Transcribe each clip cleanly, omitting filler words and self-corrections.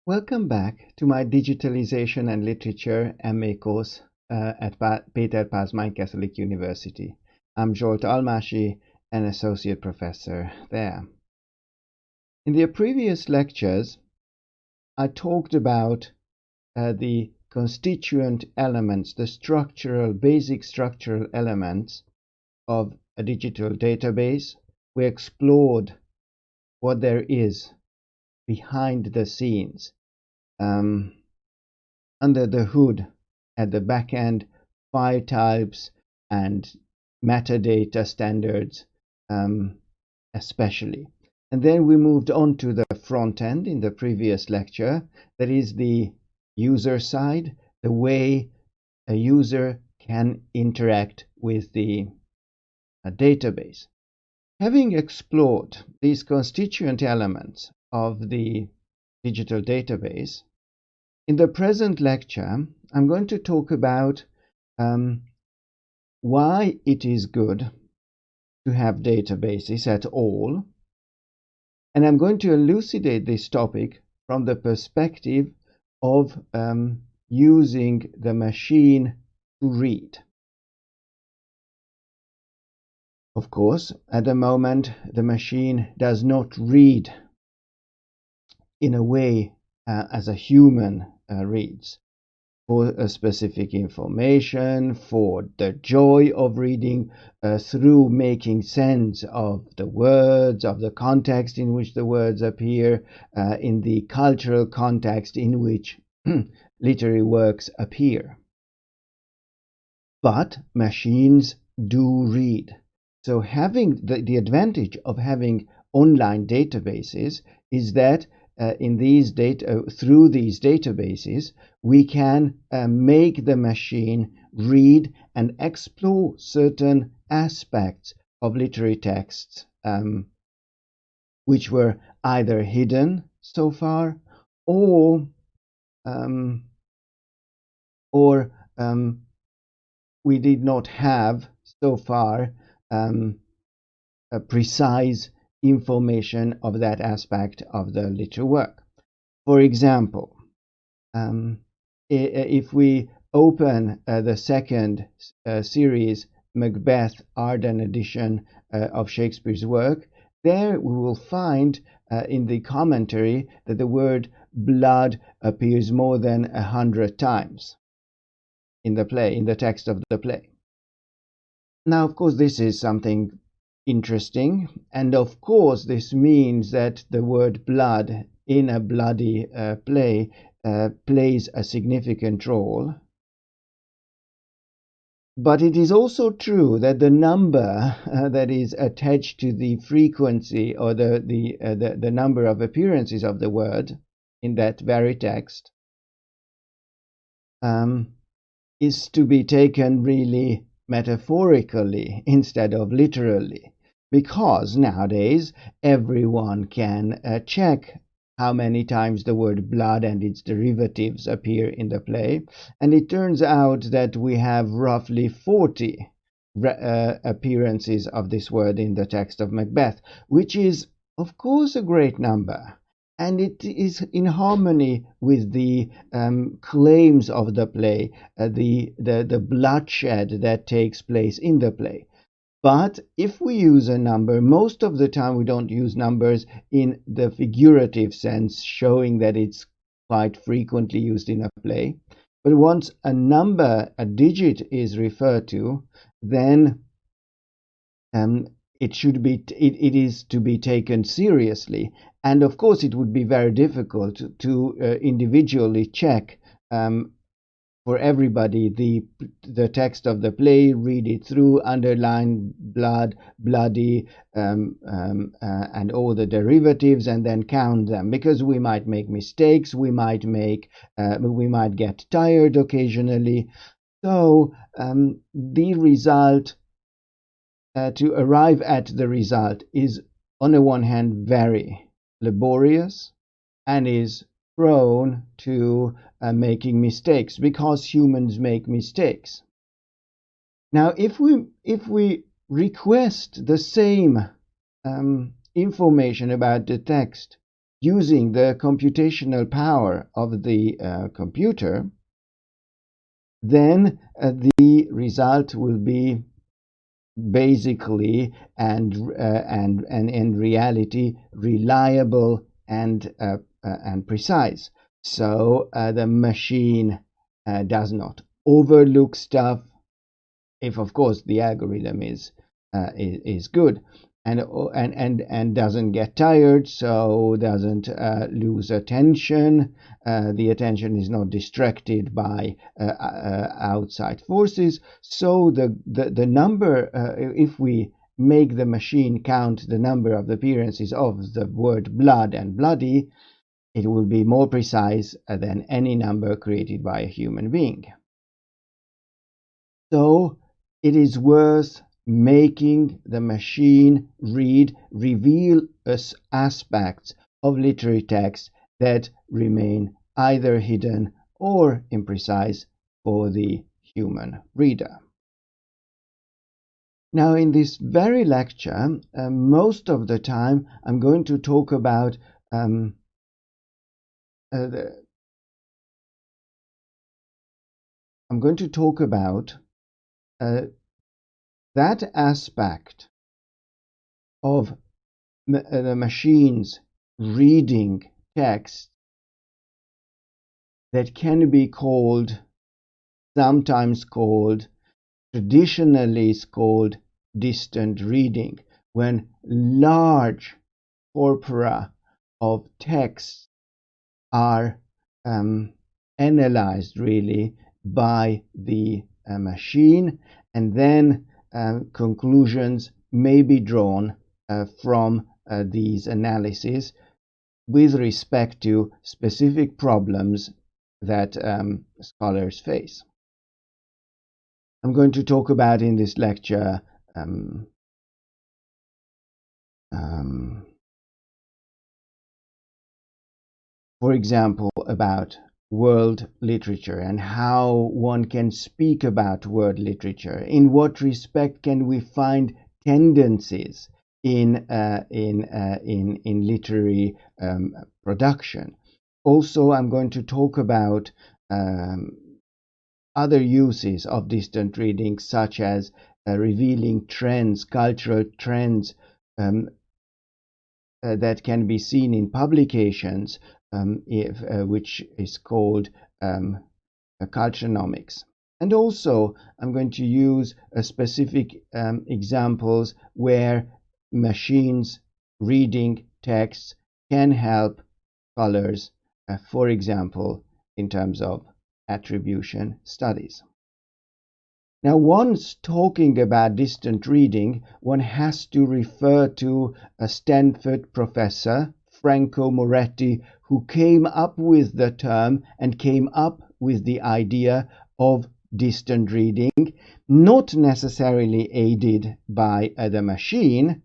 Welcome back to my Digitalization and Literature MA course at Péter Pázmány Catholic University. I'm Zsolt Almási, an associate professor there. In the previous lectures, I talked about the constituent elements, the basic structural elements of a digital database. We explored what there is behind the scenes, under the hood, at the back end, file types and metadata standards, especially. And then we moved on to the front end in the previous lecture. That is the user side, the way a user can interact with the database. Having explored these constituent elements of the digital database, in the present lecture, I'm going to talk about why it is good to have databases at all, and I'm going to elucidate this topic from the perspective of using the machine to read. Of course, at the moment, the machine does not read in a way as a human reads, for a specific information, for the joy of reading, through making sense of the words, of the context in which the words appear, in the cultural context in which literary works appear. But machines do read. So having the advantage of having online databases is that through these databases, we can make the machine read and explore certain aspects of literary texts which were either hidden so far or we did not have so far a precise information of that aspect of the literary work. For example, if we open the second series, Macbeth Arden edition of Shakespeare's work, there we will find in the commentary that the word blood appears more than 100 times in the text of the play. Now, of course, this is something interesting, and of course this means that the word blood in a bloody play plays a significant role. But it is also true that the number that is attached to the frequency or the number of appearances of the word in that very text is to be taken really metaphorically instead of literally, because nowadays everyone can check how many times the word blood and its derivatives appear in the play, and it turns out that we have roughly 40 appearances of this word in the text of Macbeth, which is of course a great number, and it is in harmony with the claims of the play, the bloodshed that takes place in the play. But if we use a number, most of the time we don't use numbers in the figurative sense, showing that it's quite frequently used in a play. But once a number, a digit is referred to, then it is to be taken seriously. And of course, it would be very difficult to individually check for everybody the text of the play, read it through, underline blood, bloody, and all the derivatives, and then count them, because we might make mistakes, we might get tired occasionally. So the result, to arrive at the result, is on the one hand very laborious and is prone to making mistakes, because humans make mistakes. Now, if we request the same information about the text using the computational power of the computer, then the result will be basically and in reality reliable and precise. So the machine does not overlook stuff, if of course the algorithm is good, and doesn't get tired, so doesn't lose attention. The attention is not distracted by outside forces. So the number, if we make the machine count the number of appearances of the word blood and bloody, it will be more precise than any number created by a human being. So it is worth making the machine reveal aspects of literary text that remain either hidden or imprecise for the human reader. Now, in this very lecture, most of the time I'm going to talk about that aspect of the machines reading text that can be sometimes called, traditionally is called distant reading, when large corpora of text are analyzed really by the machine, and then conclusions may be drawn from these analyses with respect to specific problems that scholars face. I'm going to talk about in this lecture for example, about world literature and how one can speak about world literature. In what respect can we find tendencies in literary production? Also, I'm going to talk about other uses of distant reading, such as revealing trends, cultural trends that can be seen in publications, which is called culturenomics. And also, I'm going to use specific examples where machines reading texts can help scholars, for example, in terms of attribution studies. Now, once talking about distant reading, one has to refer to a Stanford professor, Franco Moretti, who came up with the term and came up with the idea of distant reading, not necessarily aided by the machine,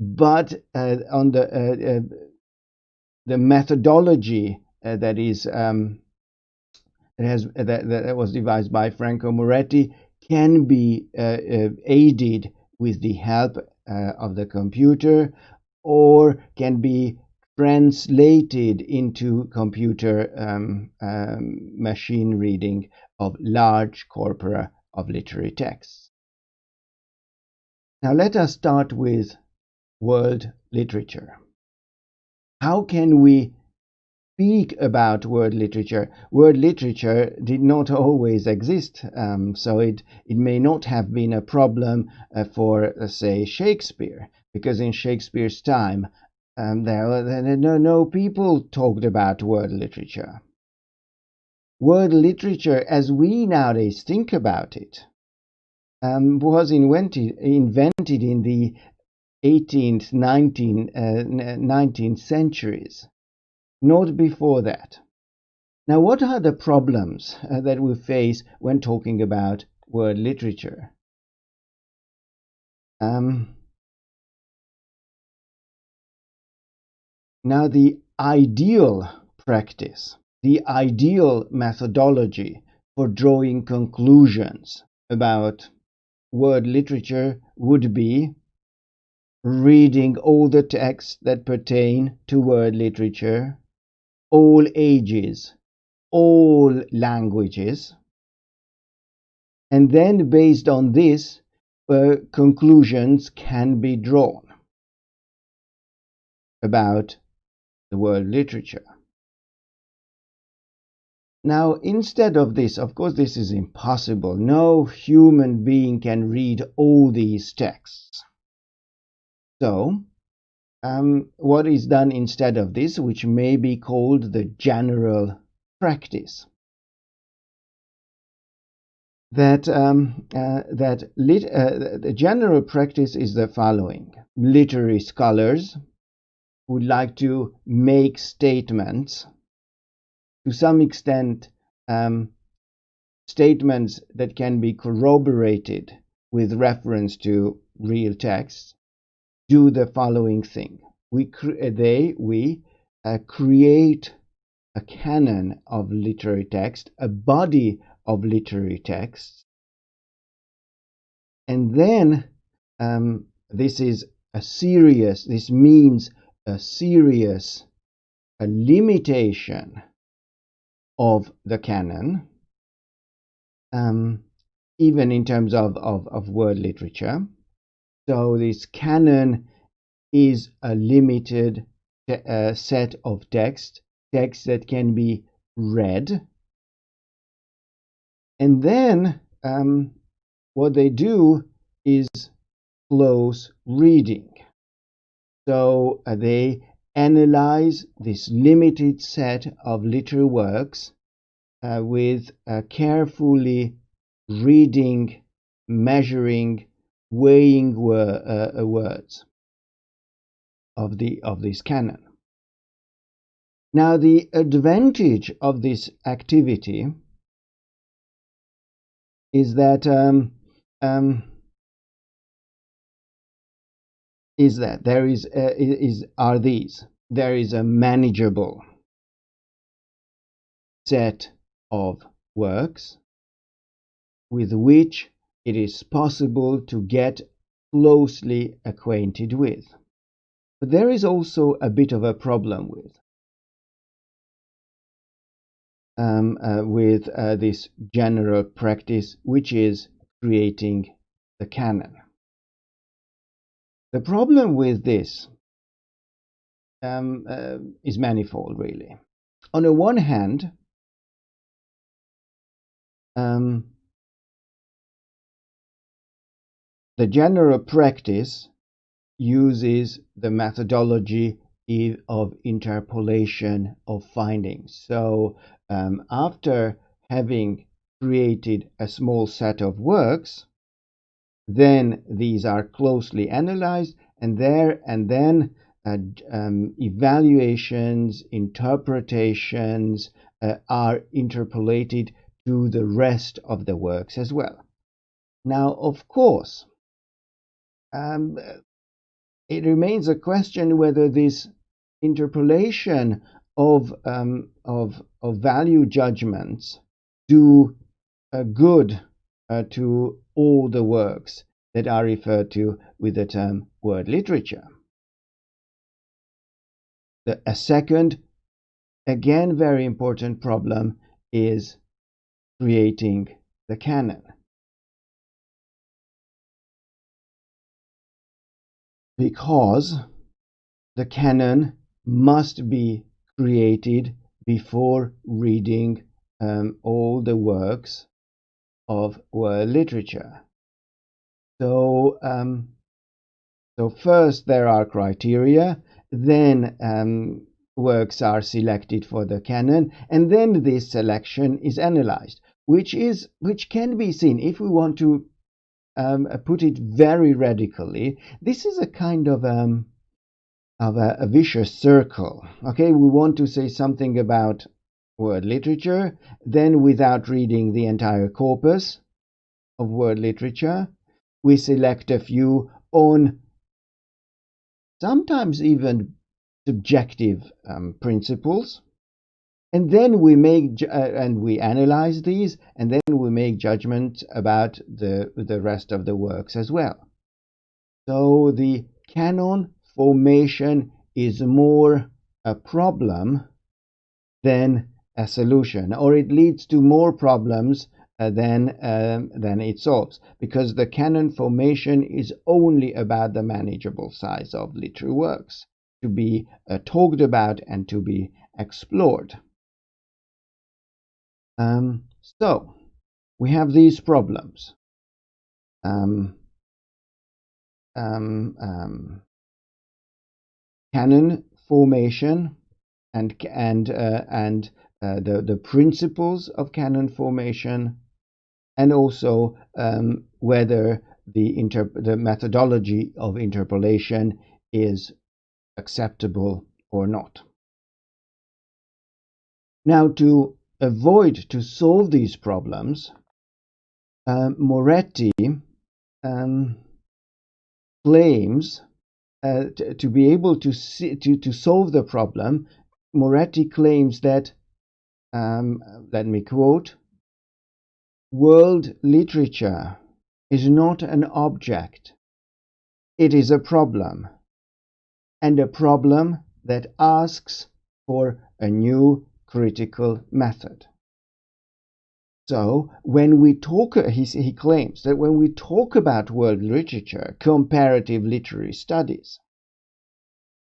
but on the methodology that was devised by Franco Moretti can be aided with the help of the computer, or can be translated into computer machine reading of large corpora of literary texts. Now let us start with world literature. How can we speak about world literature? World literature did not always exist, so it may not have been a problem for, say, Shakespeare, because in Shakespeare's time no people talked about world literature. World literature, as we nowadays think about it, was invented in the 18th, 19th centuries. Not before that. Now, what are the problems that we face when talking about world literature? Now, the ideal practice, the ideal methodology for drawing conclusions about world literature would be reading all the texts that pertain to world literature, all ages, all languages, and then based on this, conclusions can be drawn about the world literature. Now, instead of this, of course, this is impossible. No human being can read all these texts. So, what is done instead of this, which may be called the general practice? The general practice is the following. Literary scholars would like to make statements, to some extent statements that can be corroborated with reference to real texts, do the following thing. We create a canon of literary text, a body of literary texts, and then this means a serious limitation of the canon, even in terms of world literature. So this canon is a limited set of texts that can be read. And then what they do is close reading. So they analyze this limited set of literary works with carefully reading, measuring, weighing words of this canon. Now, the advantage of this activity is that there is a manageable set of works with which it is possible to get closely acquainted with. But there is also a bit of a problem with this general practice, which is creating the canon. The problem with this is manifold, really. On the one hand, the general practice uses the methodology of interpolation of findings. So after having created a small set of works, then these are closely analyzed, and then evaluations, interpretations are interpolated to the rest of the works as well. Now, of course, it remains a question whether this interpolation of value judgments do good to all the works that are referred to with the term world literature. A second, again very important problem is creating the canon. Because the canon must be created before reading all the works of world literature. So first there are criteria, then works are selected for the canon, and then this selection is analyzed, which can be seen, if we want to put it very radically, this is a kind of a vicious circle. Okay, we want to say something about world literature, then without reading the entire corpus of world literature, we select a few on sometimes even subjective principles, and then we make and we analyze these, and then we make judgment about the rest of the works as well. So the canon formation is more a problem than a solution, or it leads to more problems than it solves, because the canon formation is only about the manageable size of literary works to be talked about and to be explored. So we have these problems. Canon formation and the principles of canon formation, and also whether the methodology of interpolation is acceptable or not. Now, to solve these problems, Moretti claims to be able to solve the problem. Moretti claims that, let me quote, world literature is not an object, it is a problem, and a problem that asks for a new critical method. So when we talk, he claims that when we talk about world literature, comparative literary studies,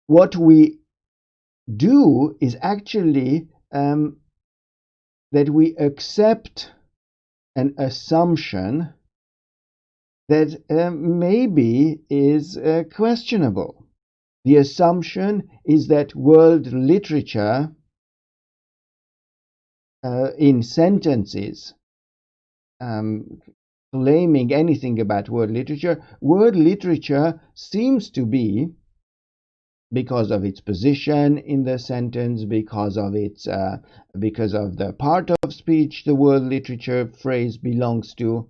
what we do is actually that we accept an assumption that maybe is questionable. The assumption is that world literature in sentences claiming anything about world literature seems to be, because of its position in the sentence, because of the part of speech the world literature phrase belongs to,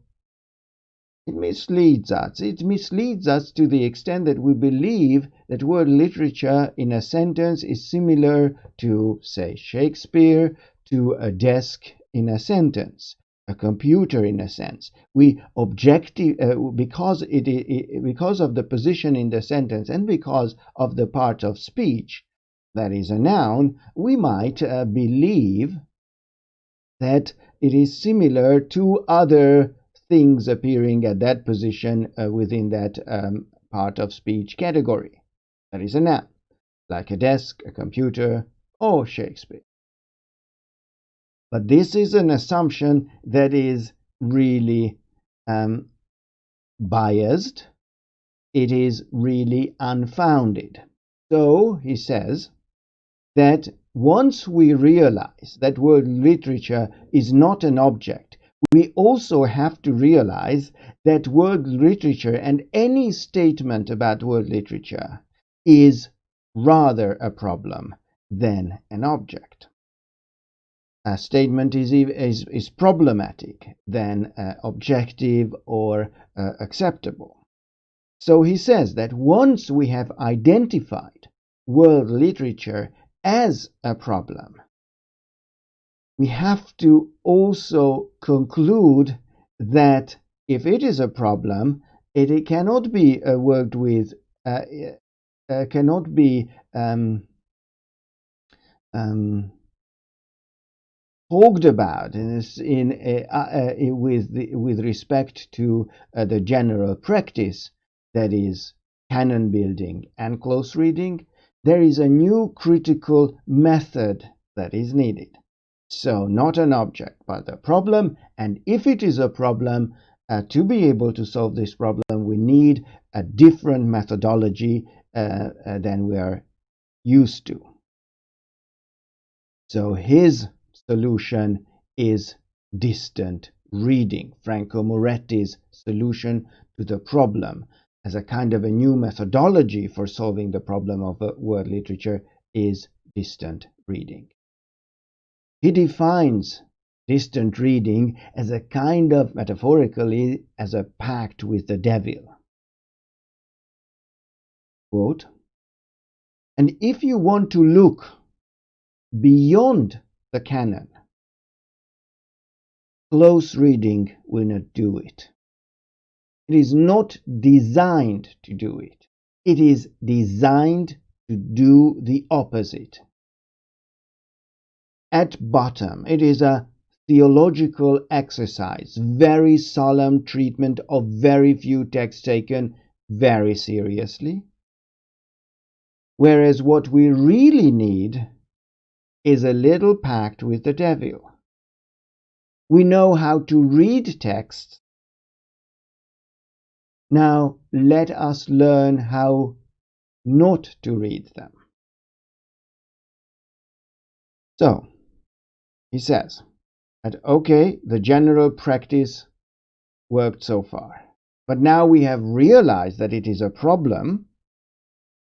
it misleads us. It misleads us to the extent that we believe that world literature in a sentence is similar to, say, Shakespeare, to a desk in a sentence, a computer in a sense. We objective because of the position in the sentence and because of the part of speech that is a noun, we might believe that it is similar to other things appearing at that position within that part of speech category. That is a noun, like a desk, a computer, or Shakespeare. But this is an assumption that is really biased. It is really unfounded. So he says that once we realize that world literature is not an object, we also have to realize that world literature and any statement about world literature is rather a problem than an object. A statement is problematic than objective or acceptable. So he says that once we have identified world literature as a problem, we have to also conclude that if it is a problem, it cannot be worked with, cannot be talked about with respect to the general practice, that is canon building and close reading. There is a new critical method that is needed. So not an object, but a problem. And if it is a problem, to be able to solve this problem, we need a different methodology than we are used to. So his solution is distant reading. Franco Moretti's solution to the problem as a kind of a new methodology for solving the problem of world literature is distant reading. He defines distant reading as a kind of, metaphorically, as a pact with the devil. Quote, and if you want to look beyond the canon, close reading will not do it. It is not designed to do it. It is designed to do the opposite. At bottom, it is a theological exercise, very solemn treatment of very few texts taken very seriously. Whereas what we really need is a little pact with the devil. We know how to read texts. Now let us learn how not to read them. So, he says that, okay, the general practice worked so far. But now we have realized that it is a problem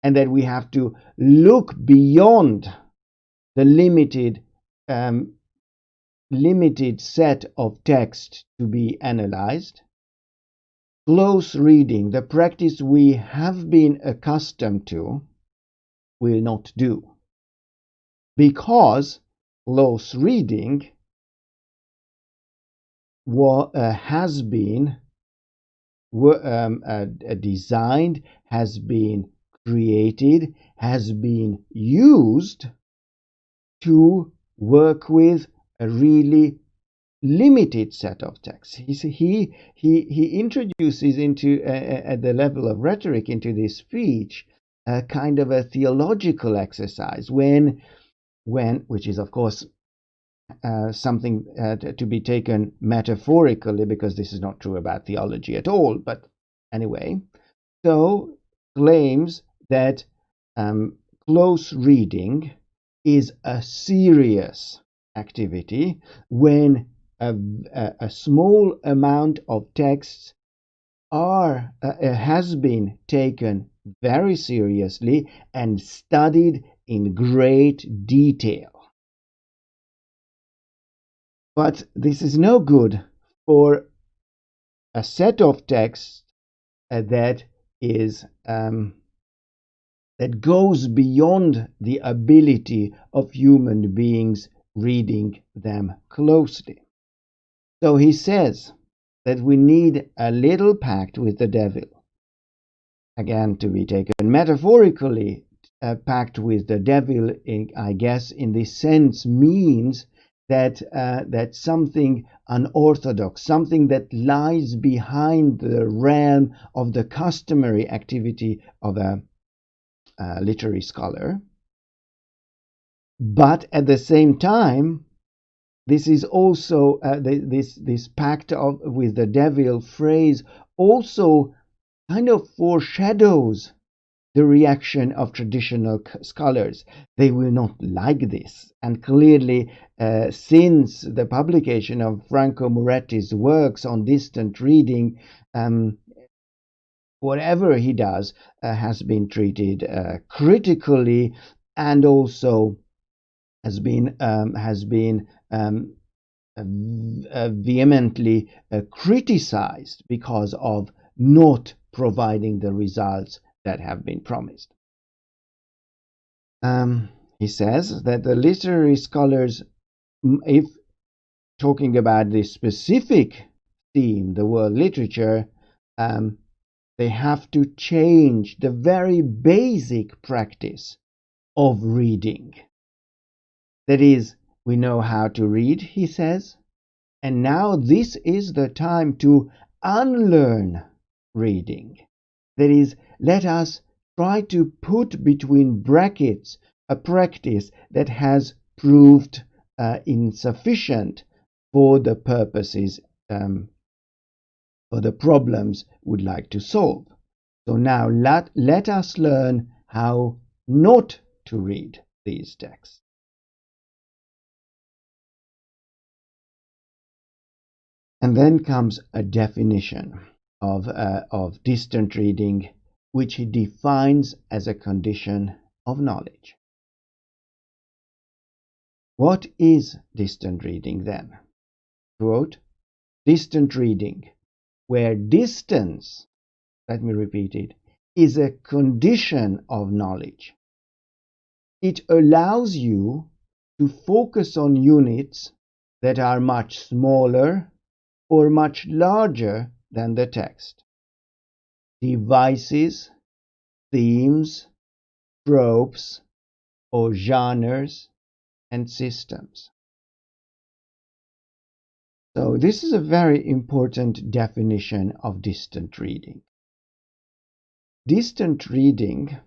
and that we have to look beyond the limited set of text to be analyzed. Close reading, the practice we have been accustomed to, will not do. Because close reading has been designed, has been created, has been used to work with a really limited set of texts. He introduces into at the level of rhetoric into this speech a kind of a theological exercise when which is of course something to be taken metaphorically, because this is not true about theology at all, but anyway, so claims that close reading is a serious activity when a small amount of texts has been taken very seriously and studied in great detail. But this is no good for a set of texts that goes beyond the ability of human beings reading them closely. So he says that we need a little pact with the devil. Again, to be taken metaphorically, a pact with the devil, I guess, in this sense means that something unorthodox, something that lies behind the realm of the customary activity of a literary scholar. But at the same time, this is also this pact with the devil phrase also kind of foreshadows the reaction of traditional scholars. They will not like this, and clearly since the publication of Franco Moretti's works on distant reading, whatever he does has been treated critically, and also has been vehemently criticized because of not providing the results that have been promised. He says that the literary scholars, if talking about this specific theme, the world literature, they have to change the very basic practice of reading. That is, we know how to read, he says, and now this is the time to unlearn reading. That is, let us try to put between brackets a practice that has proved insufficient for the purposes, for the problems we'd like to solve. So now let us learn how not to read these texts. And then comes a definition of distant reading, which he defines as a condition of knowledge. What is distant reading then? Quote, distant reading, where distance, let me repeat it, is a condition of knowledge. It allows you to focus on units that are much smaller or much larger than the text. Devices themes, tropes, or genres and systems. So this is a very important definition of distant reading. Distant reading,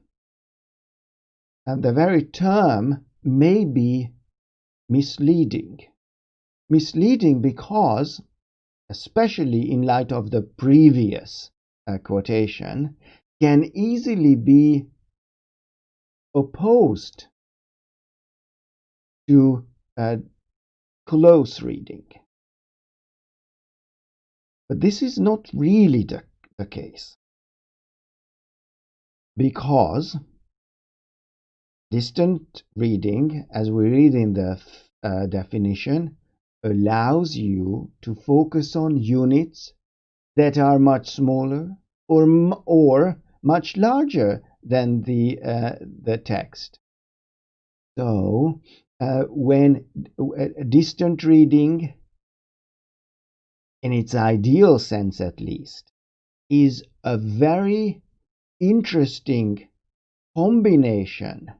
and the very term, may be misleading. Misleading because, especially in light of the previous quotation, can easily be opposed to close reading. But this is not really the case, because distant reading, as we read in the definition, allows you to focus on units that are much smaller or much larger than the text. So when distant reading, in its ideal sense at least, is a very interesting combination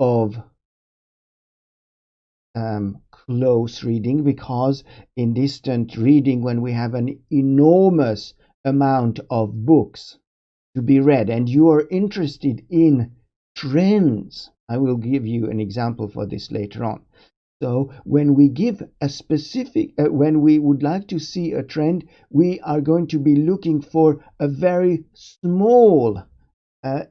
of close reading, because in distant reading, when we have an enormous amount of books to be read and you are interested in trends, I will give you an example for this later on. So when we give a specific, when we would like to see a trend, we are going to be looking for a very small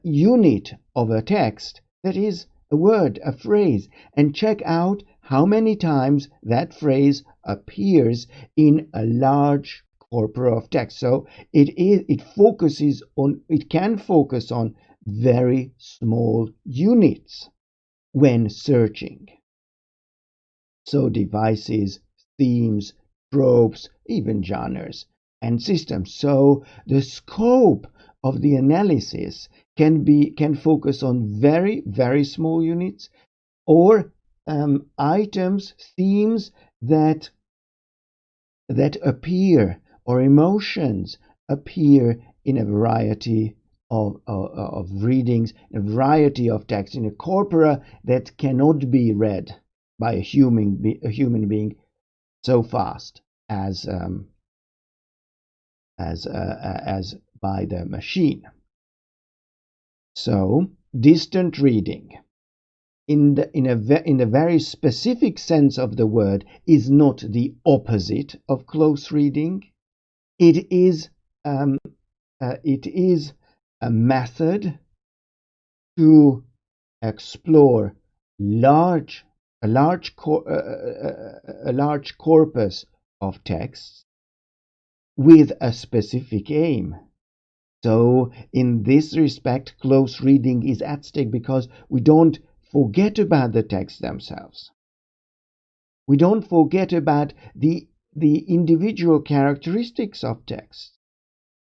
unit of a text, that is a word, a phrase, and check out how many times that phrase appears in a large corpora of text. So it can focus on very small units when searching. So devices, themes, tropes, even genres and systems. So the scope of the analysis can focus on very, very small units, or items, themes that appear, or emotions appear in a variety of readings, a variety of texts, in a corpora that cannot be read by a human being so fast as by the machine. So distant reading, in the very specific sense of the word, is not the opposite of close reading. It is a method to explore a large corpus of texts with a specific aim. So in this respect, close reading is at stake, because we don't forget about the texts themselves. We don't forget about the individual characteristics of texts.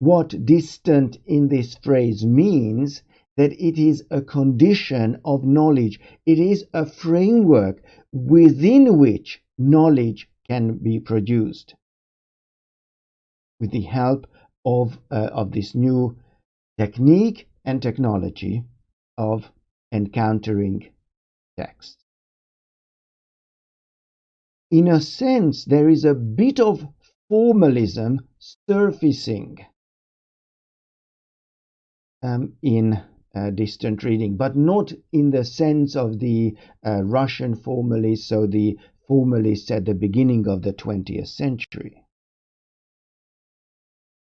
What distant in this phrase means that it is a condition of knowledge. It is a framework within which knowledge can be produced with the help of this new technique and technology of encountering text. In a sense, there is a bit of formalism surfacing in distant reading, but not in the sense of the Russian formalists, so the formalists at the beginning of the 20th century.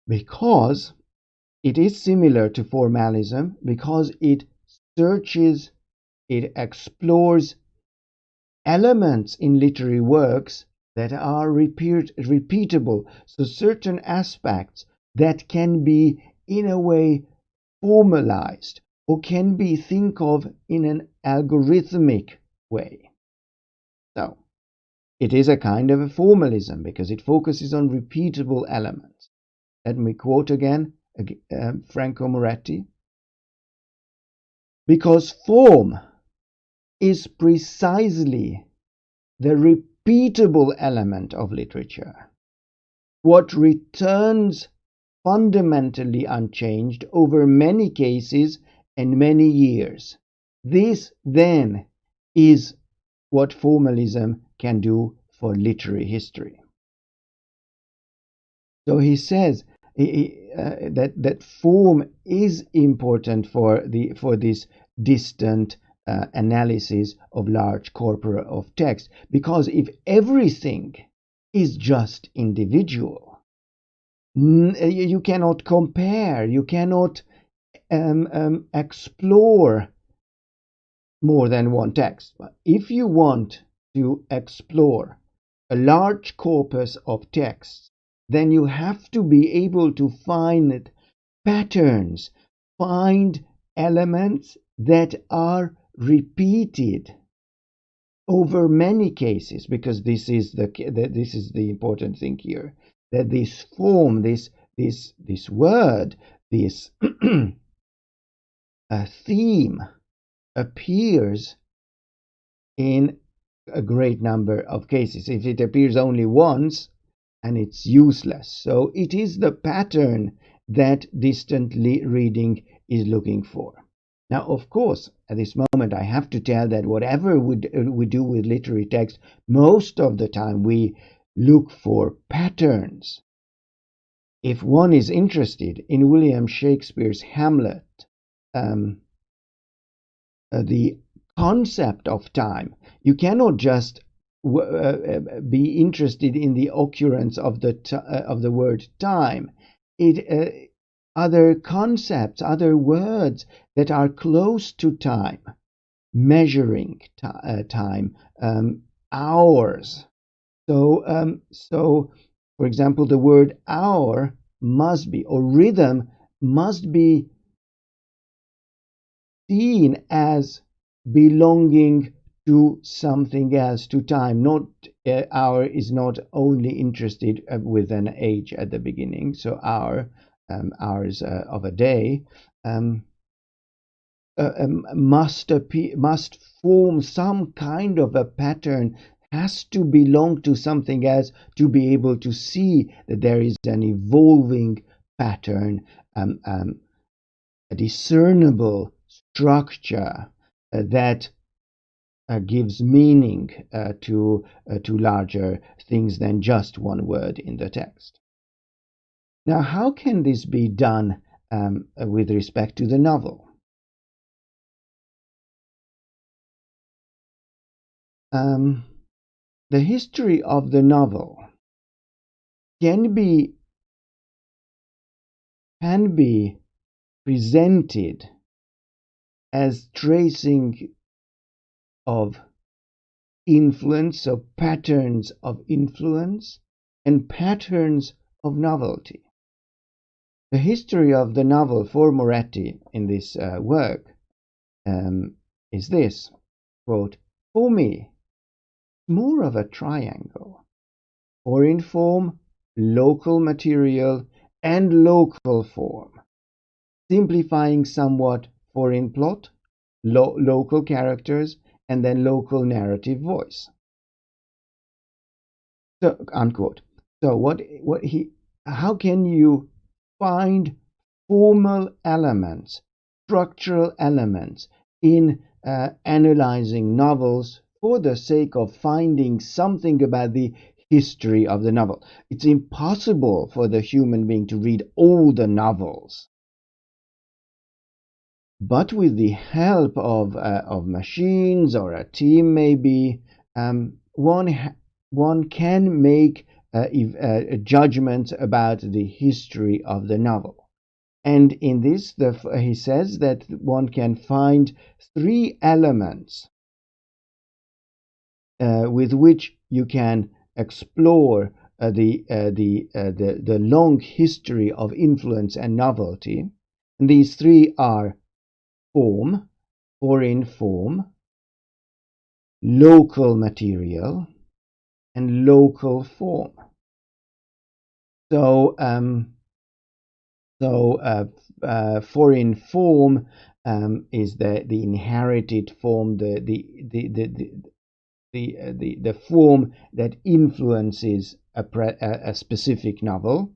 Because it is similar to formalism, because it searches, it explores elements in literary works that are repeatable, so certain aspects that can be in a way formalized or can be think of in an algorithmic way. So it is a kind of a formalism because it focuses on repeatable elements. Let me quote again Franco Moretti. Because form is precisely the repeatable element of literature. What returns fundamentally unchanged over many cases and many years. This, then, is what formalism can do for literary history. So he says that form is important for this distant analysis of large corpora of text, because if everything is just individual, you cannot compare, you cannot explore more than one text. But if you want to explore a large corpus of texts, then you have to be able to find patterns, find elements that are repeated over many cases, because this is the important thing here, that this form, this word, this a theme appears in a great number of cases. If it appears only once, and it's useless. So it is the pattern that distant reading is looking for. Now, of course, at this moment, I have to tell that whatever we do with literary text, most of the time we look for patterns. If one is interested in William Shakespeare's Hamlet, the concept of time, you cannot just be interested in the occurrence of the word time. Other concepts, other words that are close to time, measuring time, hours. So, for example, the word hour must be, or rhythm must be seen as belonging to something else, to time. Not hour is not only interested with an age at the beginning. So hours of a day must form some kind of a pattern, has to belong to something else to be able to see that there is an evolving pattern, a discernible structure that gives meaning to larger things than just one word in the text. Now, how can this be done with respect to the novel? The history of the novel can be presented as tracing of influence, so patterns of influence and patterns of novelty. The history of the novel for Moretti in this work is this, quote, "For me, more of a triangle, or in form, local material and local form, simplifying somewhat for in plot, local characters, and then local narrative voice." So, unquote. So how can you find formal elements, structural elements in analyzing novels for the sake of finding something about the history of the novel? It's impossible for the human being to read all the novels. But with the help of machines or a team, maybe, one can make judgments about the history of the novel. And in this, he says that one can find three elements with which you can explore the long history of influence and novelty. And these three are form, foreign form, local material, and local form. So, foreign form is the inherited form, the form that influences a specific novel.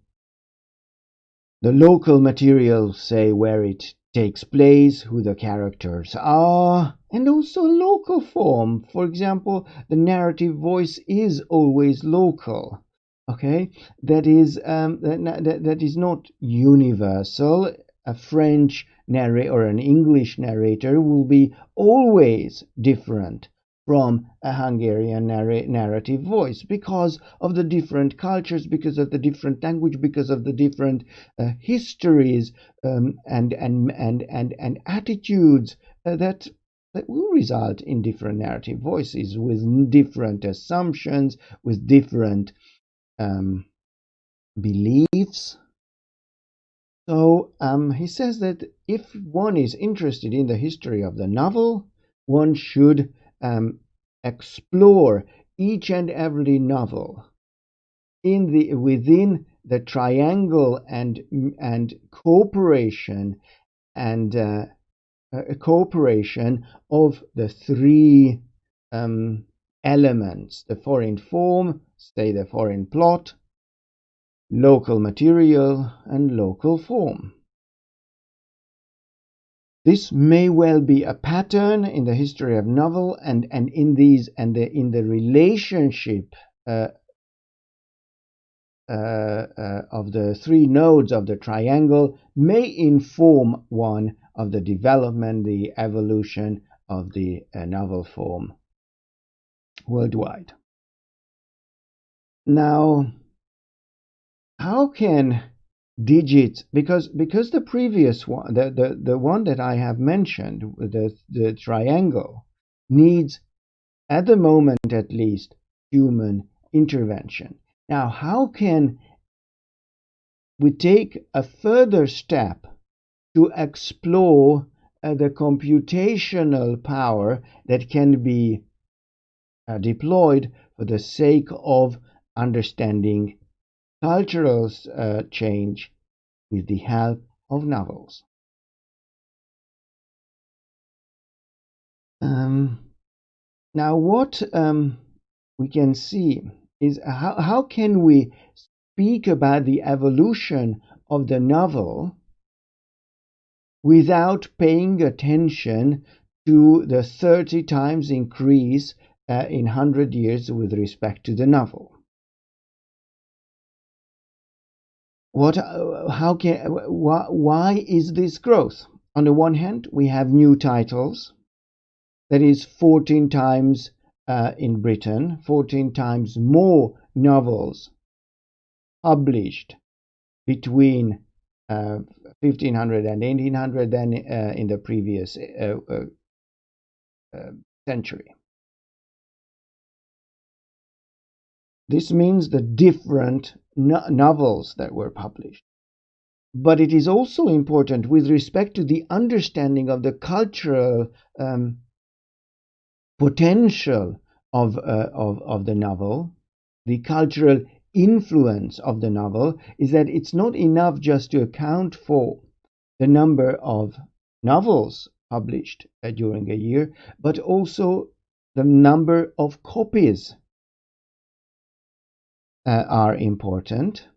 The local materials say where it takes place, who the characters are, and also local form. For example, the narrative voice is always local. Okay, that is not universal. A French narrator or an English narrator will be always different from a Hungarian narrative voice because of the different cultures, because of the different language, because of the different histories and attitudes that will result in different narrative voices with different assumptions, with different beliefs. So he says that if one is interested in the history of the novel, one should explore each and every novel within the triangle and cooperation and cooperation of the three elements: the foreign form, say the foreign plot, local material, and local form. This may well be a pattern in the history of novel and in the relationship of the three nodes of the triangle may inform one of the development, the evolution of the novel form worldwide. Now, how can digits, because the previous one, the one that I have mentioned, the triangle, needs at the moment at least human intervention. Now, how can we take a further step to explore the computational power that can be deployed for the sake of understanding cultural change with the help of novels? Now, what we can see is how can we speak about the evolution of the novel without paying attention to the 30 times increase in 100 years with respect to the novel. Why is this growth? On the one hand, we have new titles, that is 14 times in Britain, 14 times more novels published between 1500 and 1800 than in the previous century. This means the different novels that were published. But it is also important with respect to the understanding of the cultural potential of the novel, the cultural influence of the novel, is that it's not enough just to account for the number of novels published during a year, but also the number of copies are important.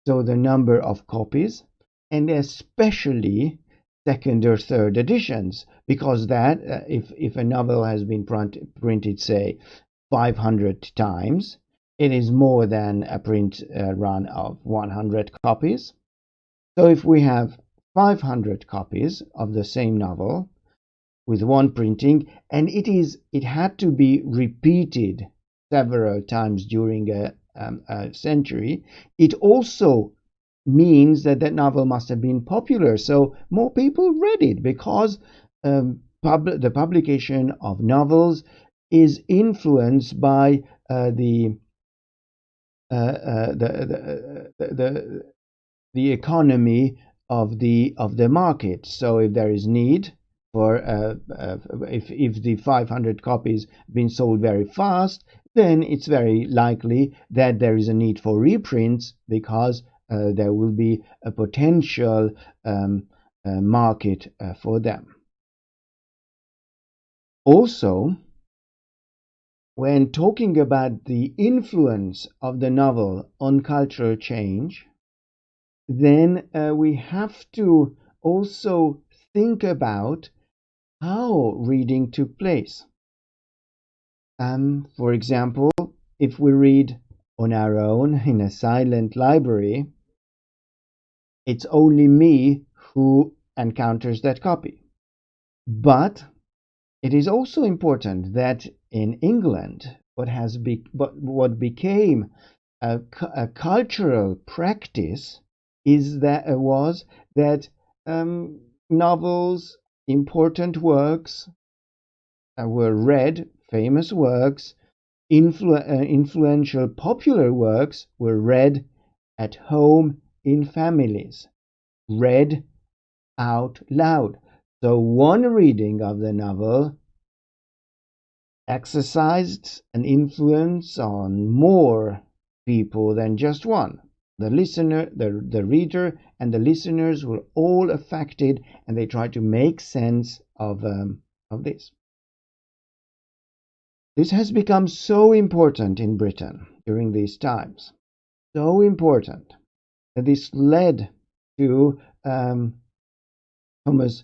So the number of copies, and especially second or third editions, because that if a novel has been printed say 500 times, it is more than a print run of 100 copies. So if we have 500 copies of the same novel with one printing, and it had to be repeated several times during a century, it also means that that novel must have been popular, so more people read it, because the publication of novels is influenced by the economy of the market. So if there is need for if the 500 copies been sold very fast, then it's very likely that there is a need for reprints, because there will be a potential market for them. Also, when talking about the influence of the novel on cultural change, then we have to also think about how reading took place. For example, if we read on our own in a silent library, it's only me who encounters that copy. But it is also important that in England, what became a cultural practice was that novels, important works were read, famous works, influential popular works were read at home in families, read out loud. So one reading of the novel exercised an influence on more people than just one. The listener, the reader, and the listeners were all affected, and they tried to make sense of this. This has become so important in Britain during these times, so important that this led to Thomas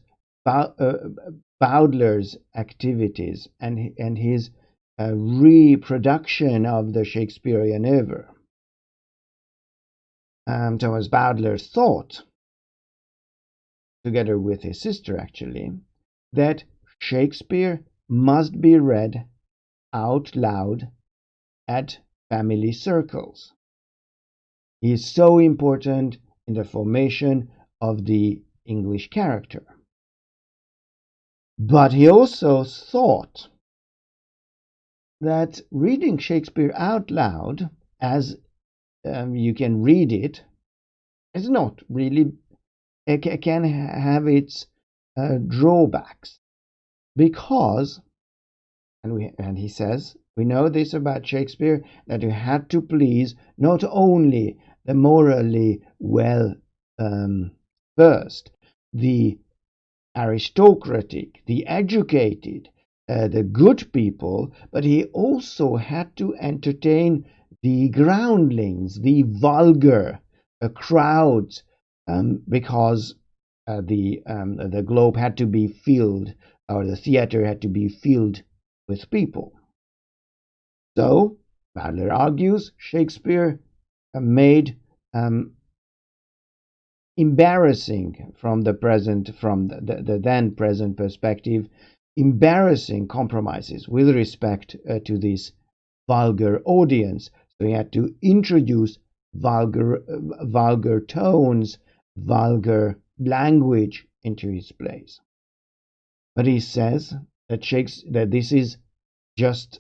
Bowdler's activities and his reproduction of the Shakespearean oeuvre. Thomas Bowdler thought, together with his sister actually, that Shakespeare must be read out loud at family circles. He is so important in the formation of the English character. But he also thought that reading Shakespeare out loud, as you can read it, is not really, it can have its drawbacks, because, and he says, we know this about Shakespeare, that you had to please not only the morally well versed, the aristocratic, the educated, the good people, but he also had to entertain the groundlings, the vulgar crowds, because the globe had to be filled, or the theater had to be filled with people. So, Bowdler argues, Shakespeare made embarrassing from the then present perspective, embarrassing compromises with respect to this vulgar audience. So he had to introduce vulgar tones, vulgar language into his plays. But he says that this is just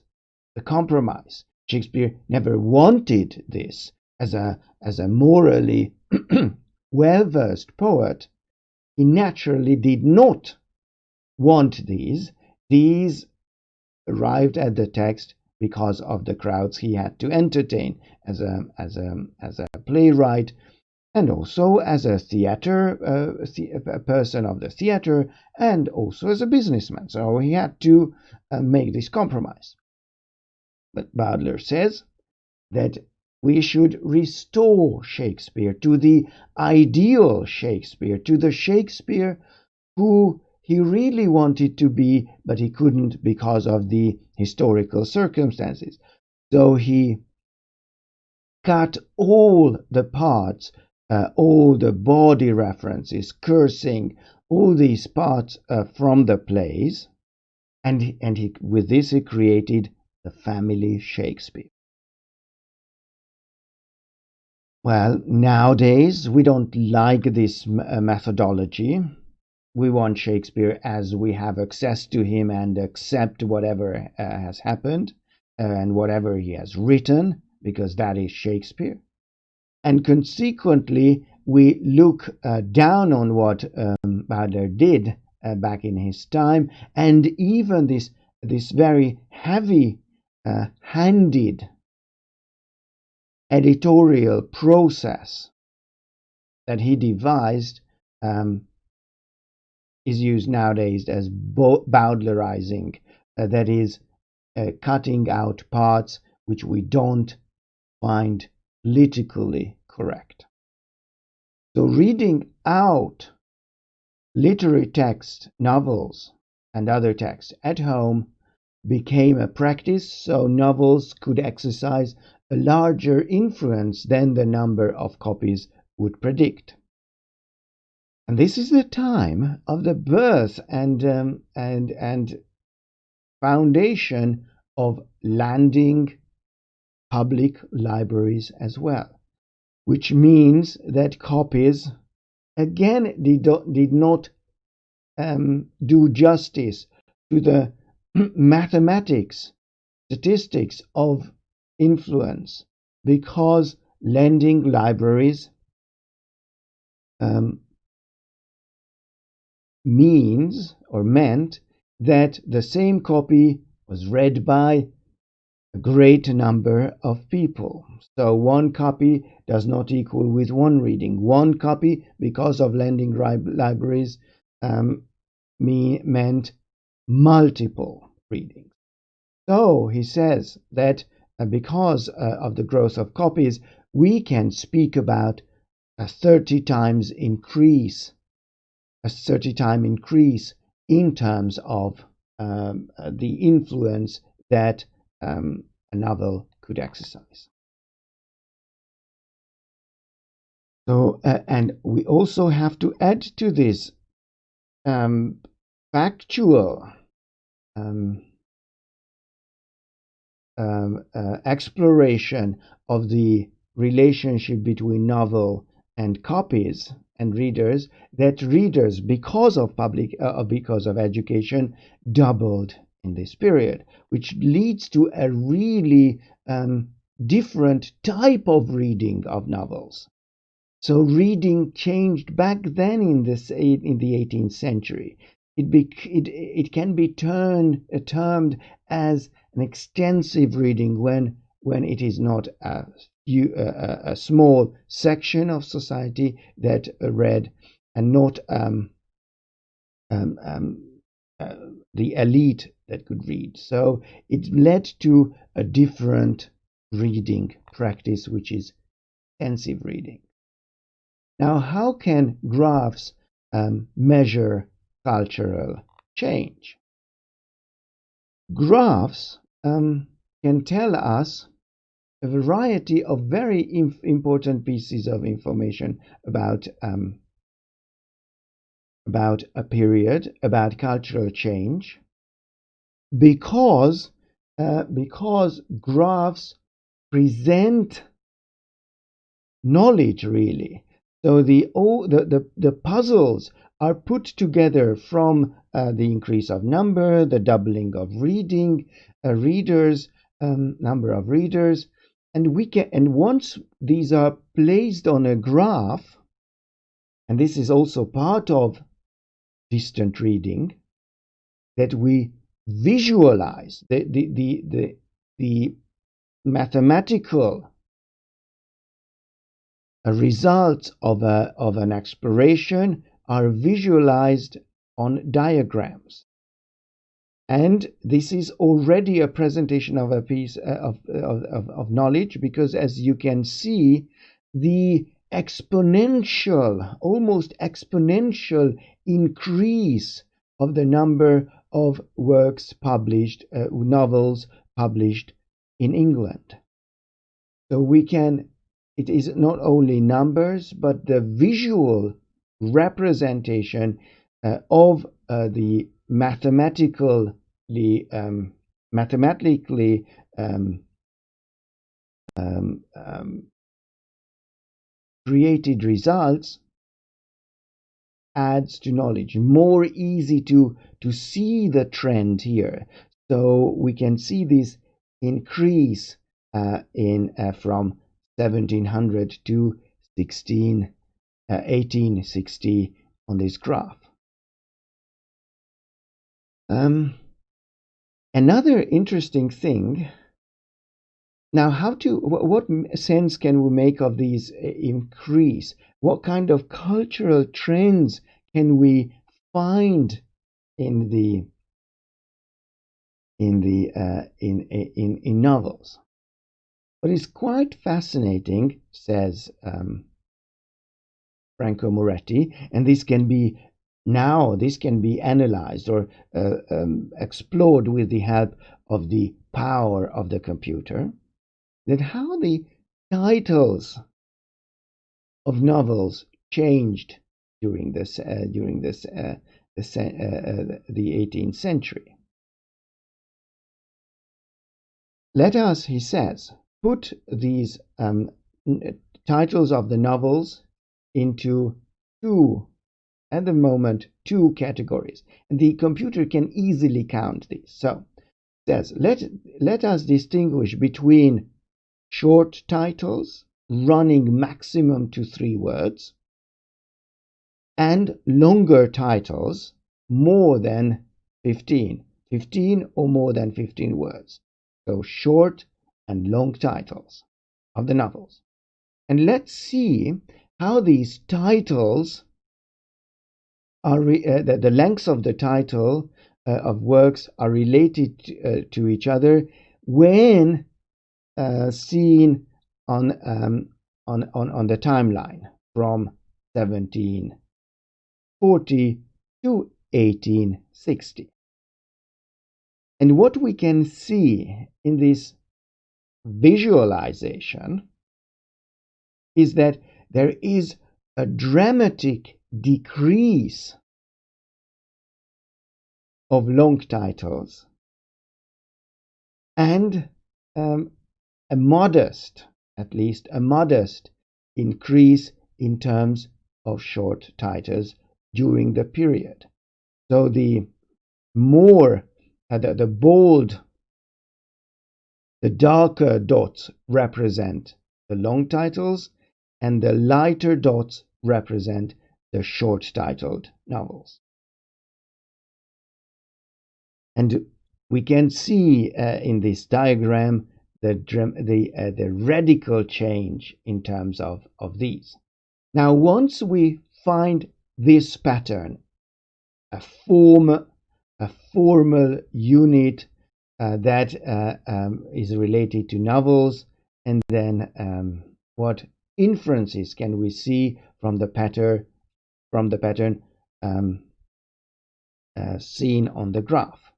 a compromise. Shakespeare never wanted this. As a morally well-versed poet, he naturally did not want these. These arrived at the text because of the crowds he had to entertain as a playwright, and also as a a person of the theater, and also as a businessman. So he had to make this compromise. But Bowdler says that we should restore Shakespeare to the ideal Shakespeare, to the Shakespeare who he really wanted to be, but he couldn't because of the historical circumstances. So he cut all the parts, all the body references, cursing, all these parts from the plays, and with this he created the family Shakespeare. Well, nowadays we don't like this methodology. We want Shakespeare as we have access to him and accept whatever has happened and whatever he has written, because that is Shakespeare. And consequently, we look down on what Bowdler did back in his time, and even this very heavy-handed editorial process that he devised is used nowadays as Bowdlerizing, that is, cutting out parts which we don't find politically correct. So reading out literary text, novels, and other texts at home became a practice, so novels could exercise a larger influence than the number of copies would predict. And this is the time of the birth and foundation of landing public libraries as well, which means that copies again did not do justice to the mathematics, statistics of influence, because lending libraries meant that the same copy was read by a great number of people. So one copy does not equal with one reading. One copy, because of lending libraries, meant multiple readings. So he says that because of the growth of copies, we can speak about a 30 times increase in terms of the influence that a novel could exercise. So, and we also have to add to this factual exploration of the relationship between novel and copies and readers, that readers, because of education, doubled in this period, which leads to a really different type of reading of novels. So reading changed back then in the 18th century. It can be termed as an extensive reading when it is not a small section of society that read, and not the elite that could read. So it led to a different reading practice, which is extensive reading. Now, how can graphs measure cultural change? Graphs can tell us a variety of very important pieces of information about a period, about cultural change, because graphs present knowledge, really. So the puzzles are put together from the increase of number, the doubling of readers, number of readers, and once these are placed on a graph, and this is also part of distant reading, that we visualize the mathematical results of an exploration are visualized on diagrams. And this is already a presentation of a piece of knowledge, because as you can see, the almost exponential increase of the number of works published, novels published in England. So it is not only numbers, but the visual representation of the mathematically created results adds to knowledge. More easy to see the trend here. So we can see this increase from 1700 to 1860 on this graph. Another interesting thing. Now, what sense can we make of these increase? What kind of cultural trends can we find in novels? What is quite fascinating, says Franco Moretti, and this can be analyzed or explored with the help of the power of the computer, that how the titles of novels changed during the 18th century. Let us, he says, put these titles of the novels into at the moment, two categories. And the computer can easily count these. So it says, let us distinguish between short titles running maximum to 3 words and longer titles more than 15 or more than 15 words. So short and long titles of the novels. And let's see how these titles are the lengths of the title of works are related to each other when seen on the timeline from 1740 to 1860. And what we can see in this visualization is that there is a dramatic decrease of long titles and a modest increase in terms of short titles during the period. So the more the bold, the darker dots represent the long titles, and the lighter dots represent the short-titled novels. And we can see in this diagram the radical change in terms of these. Now, once we find this pattern, a formal unit that is related to novels, and then what inferences can we see from the pattern seen on the graph?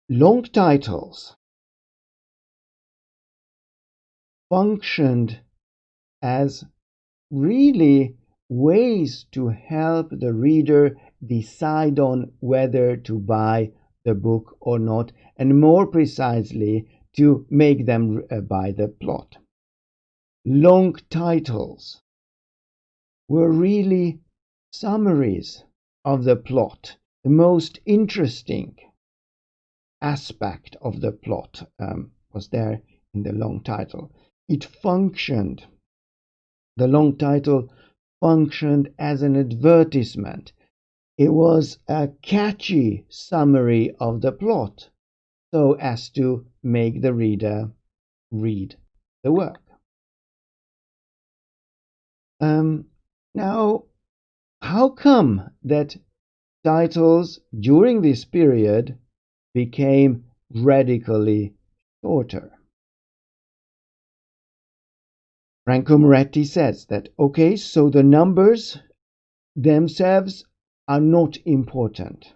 Long titles functioned as really ways to help the reader decide on whether to buy the book or not, and more precisely to make them buy the plot. Long titles were really summaries of the plot. The most interesting aspect of the plot was there in the long title. The long title functioned as an advertisement. It was a catchy summary of the plot so as to make the reader read the work. Now, how come that titles during this period became radically shorter? Franco Moretti says that, okay, so the numbers themselves are not important.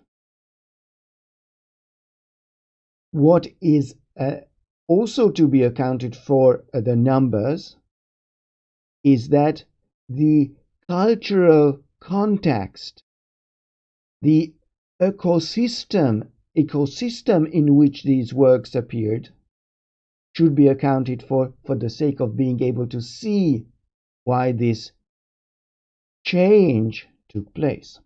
What is also to be accounted for the numbers is that the cultural context, the ecosystem in which these works appeared, should be accounted for the sake of being able to see why this change took place.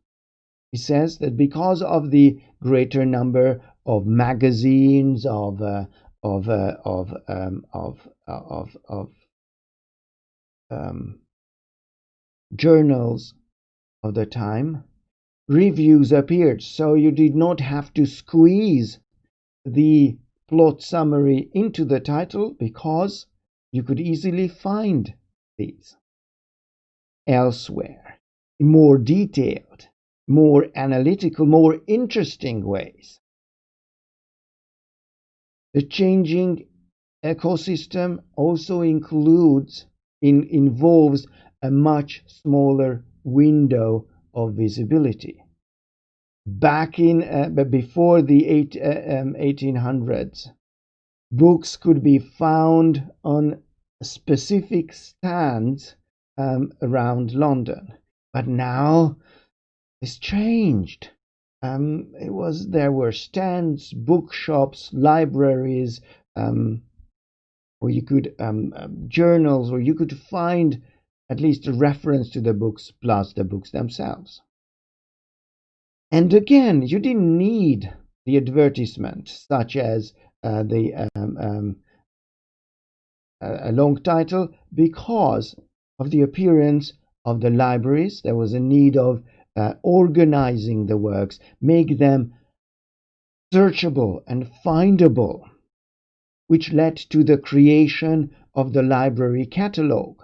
He says that because of the greater number of magazines, of journals of the time, reviews appeared, so you did not have to squeeze the plot summary into the title because you could easily find these elsewhere in more detailed, more analytical, more interesting ways. The changing ecosystem also includes involves a much smaller window of visibility. Back in before the 1800s, books could be found on specific stands around London, but now it's changed. There were stands, bookshops, libraries, where you could journals, where you could find at least a reference to the books plus the books themselves. And again, you didn't need the advertisement, such as a long title, because of the appearance of the libraries. There was a need of organizing the works, make them searchable and findable, which led to the creation of the library catalog.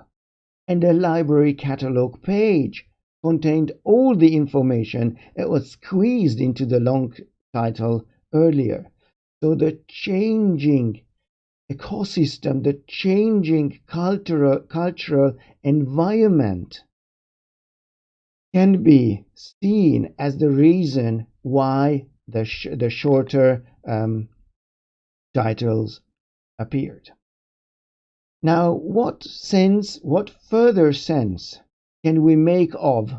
And the library catalog page contained all the information that was squeezed into the long title earlier. So the changing ecosystem, the changing cultural environment can be seen as the reason why the shorter titles appeared. Now, what further sense can we make of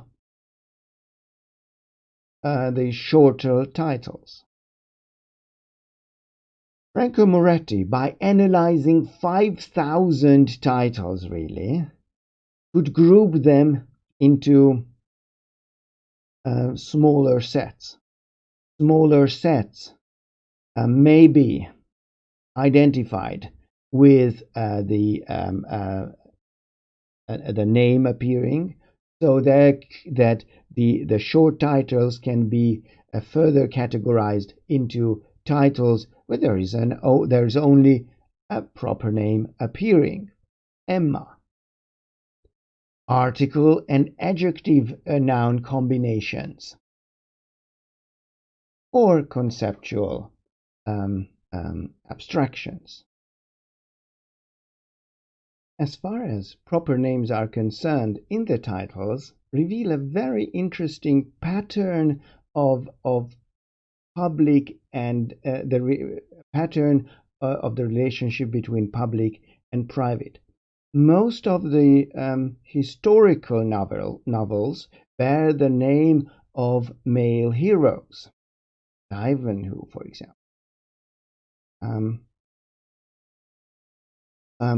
the shorter titles? Franco Moretti, by analyzing 5,000 titles, really, could group them into smaller sets. Smaller sets may be identified with the name appearing, so that the short titles can be further categorized into titles where there is only a proper name appearing. Emma. Article and adjective noun combinations, or conceptual abstractions. As far as proper names are concerned, in the titles reveal a very interesting pattern of public and pattern of the relationship between public and private. Most of the historical novels bear the name of male heroes. Ivanhoe, for example.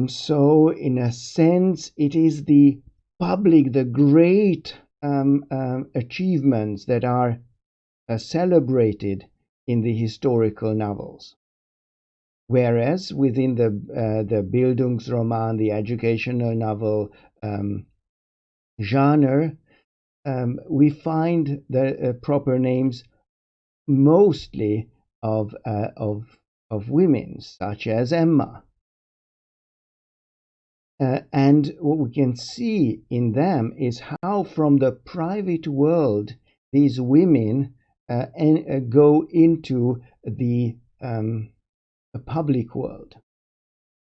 So, in a sense, it is the public, the great achievements that are celebrated in the historical novels. Whereas within the Bildungsroman, the educational novel genre, we find the proper names mostly of women, such as Emma. And what we can see in them is how from the private world these women go into the public world.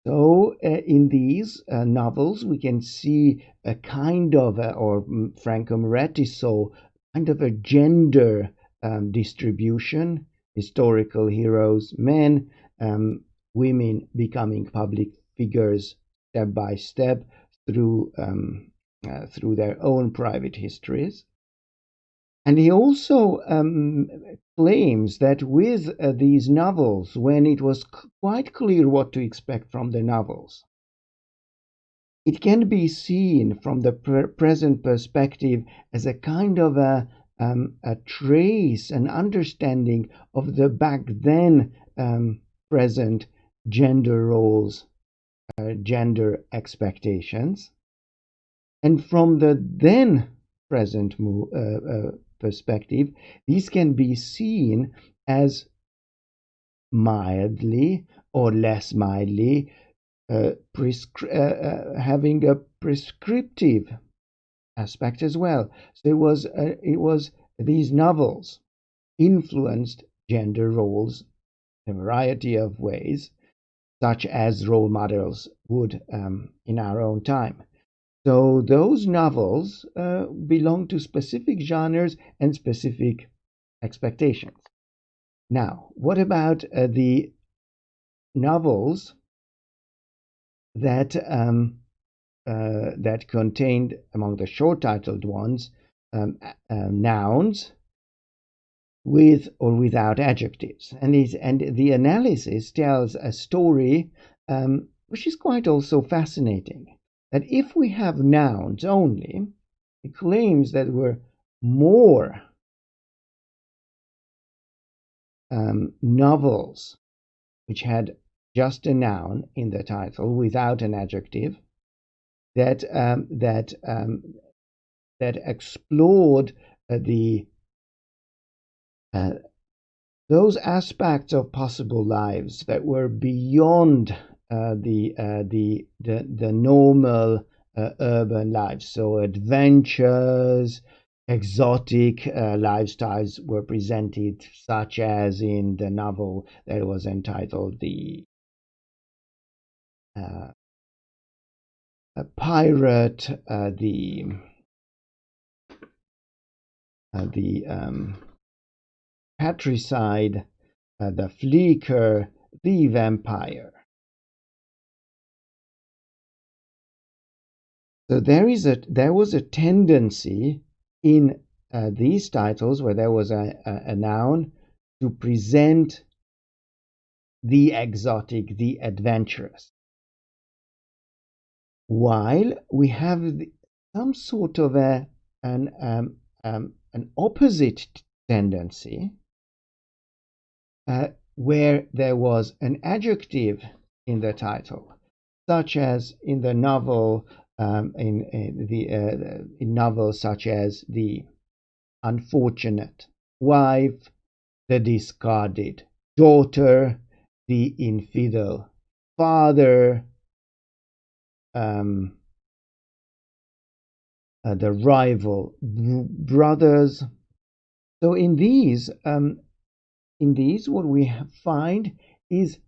So in these novels we can see a kind of, or Franco Moretti saw, kind of a gender distribution: historical heroes, men, women becoming public figures step by step through their own private histories. And he also claims that with these novels, when it was quite clear what to expect from the novels, it can be seen from the present perspective as a kind of a trace, an understanding of the back then present gender roles, gender expectations. And from the then present perspective, these can be seen as mildly or less mildly having a prescriptive aspect as well. So it was these novels influenced gender roles in a variety of ways, such as role models would in our own time. So those novels belong to specific genres and specific expectations. Now, what about the novels that that contained, among the short-titled ones, nouns with or without adjectives? And the analysis tells a story which is quite also fascinating. That if we have nouns only, it claims that there were more novels which had just a noun in the title without an adjective that explored the those aspects of possible lives that were beyond the normal urban lives. So adventures, exotic lifestyles were presented, such as in the novel that was entitled "The a Pirate," the Patricide, the Fleeker, the Vampire. So there was a tendency in these titles where there was a noun to present the exotic, the adventurous, while we have some sort of an opposite tendency where there was an adjective in the title, such as in the novel, in novels such as The Unfortunate Wife, The Discarded Daughter, The Infidel Father, the Rival Brothers. So in these, what we find is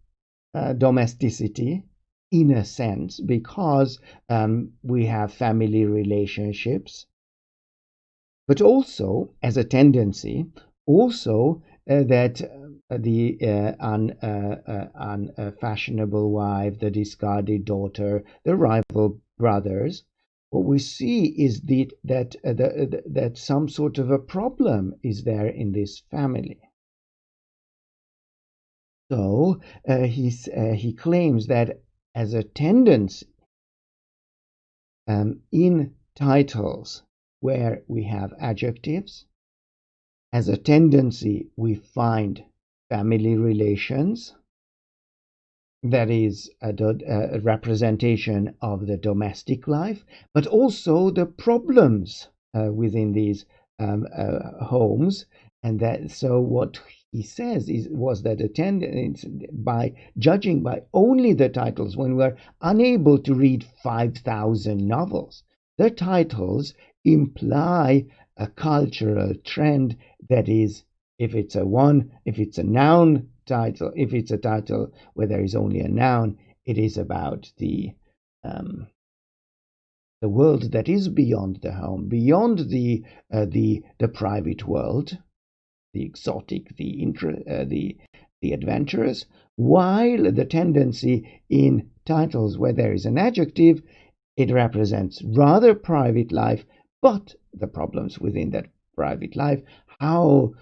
domesticity, in a sense, because we have family relationships, but also as a tendency, also that the unfashionable wife, the discarded daughter, the rival brothers, what we see is that some sort of a problem is there in this family. So he claims that as a tendency in titles where we have adjectives, as a tendency we find family relations, that is a representation of the domestic life, but also the problems within these homes. And that, so what he says was that a tendency, by judging by only the titles, when we're unable to read 5,000 novels, the titles imply a cultural trend that is, if it's a noun title, if it's a title where there is only a noun, it is about the world that is beyond the home, beyond the private world, the exotic, the adventurous, while the tendency in titles where there is an adjective, it represents rather private life, but the problems within that private life, how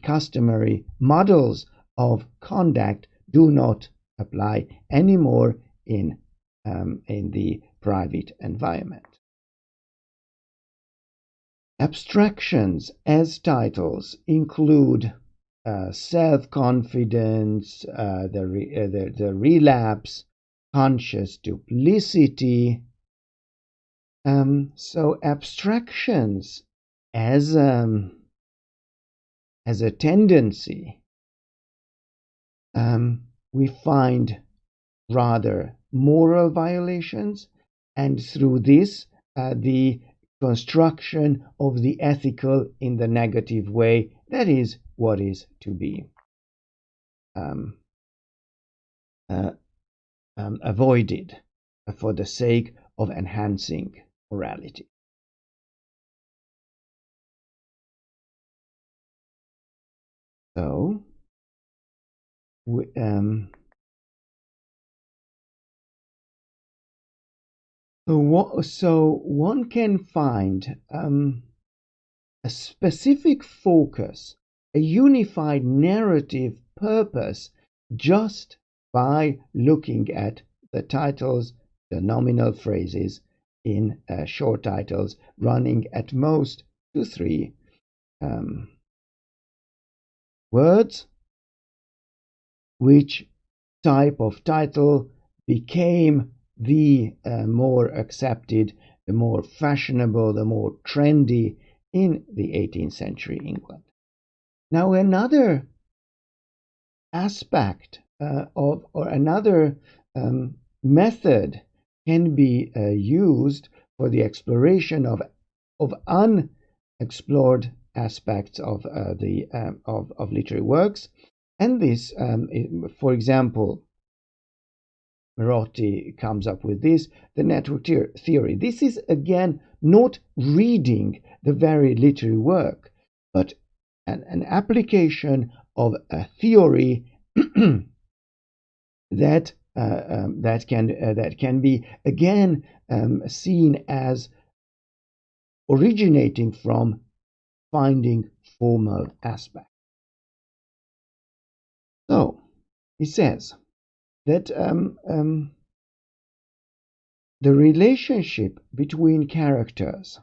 customary models of conduct do not apply anymore in the private environment. Abstractions as titles include self-confidence, the relapse, conscious duplicity. So abstractions as a tendency, we find rather moral violations, and through this the construction of the ethical in the negative way, that is what is to be avoided for the sake of enhancing morality. So, so one can find a specific focus, a unified narrative purpose, just by looking at the titles, the nominal phrases in short titles running at most 2-3 words, which type of title became the more accepted, the more fashionable, the more trendy in the 18th century England. Now, another aspect or another method can be used for the exploration of unexplored aspects of of literary works, and this, for example, Merotti comes up with this, the network theory. This is again not reading the very literary work, but an application of a theory that can be again seen as originating from finding formal aspects. So he says that the relationship between characters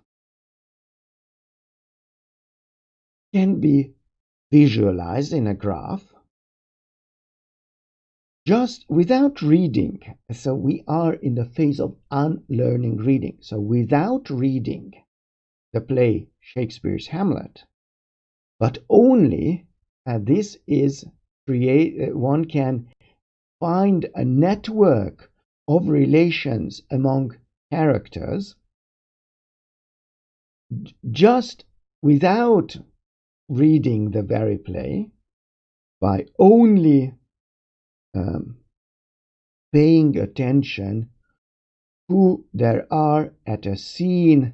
can be visualized in a graph just without reading. So we are in the phase of unlearning reading. So without reading the play Shakespeare's Hamlet, but only this is one can find a network of relations among characters just without reading the very play, by only paying attention who there are at a scene,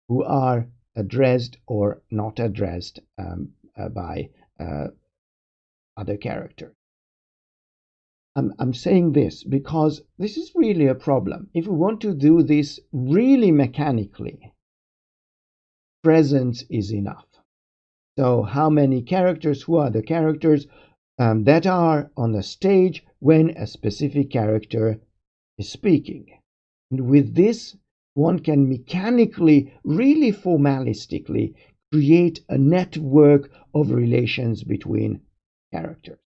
who are addressed or not addressed by other characters. I'm saying this because this is really a problem. If we want to do this really mechanically, presence is enough. So how many characters, who are the characters that are on the stage when a specific character is speaking? And with this, one can mechanically, really formalistically, create a network of relations between characters.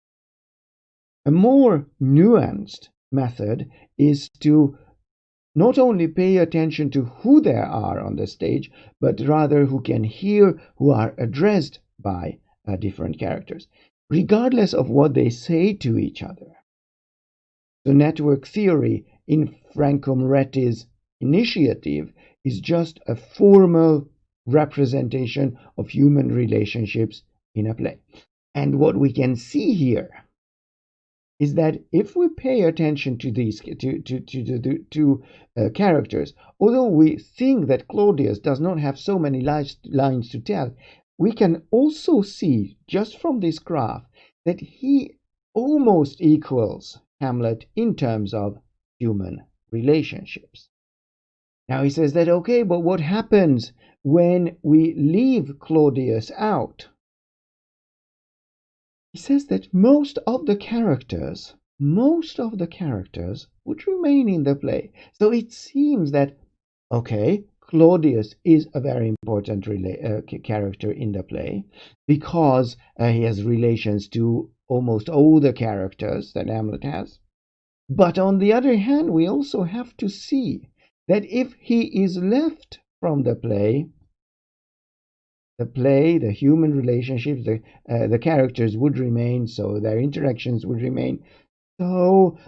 A more nuanced method is to not only pay attention to who there are on the stage, but rather who can hear, who are addressed by different characters, regardless of what they say to each other. The network theory in Franco Moretti's initiative is just a formal representation of human relationships in a play. And what we can see here is that if we pay attention to these to characters, although we think that Claudius does not have so many lines to tell, we can also see just from this graph that he almost equals Hamlet in terms of human relationships. Now he says that, okay, but what happens when we leave Claudius out? He says that most of the characters would remain in the play. So it seems that, okay, Claudius is a very important character in the play because he has relations to almost all the characters that Hamlet has. But on the other hand, we also have to see that if he is left from the play, the human relationships, the characters would remain, so their interactions would remain. So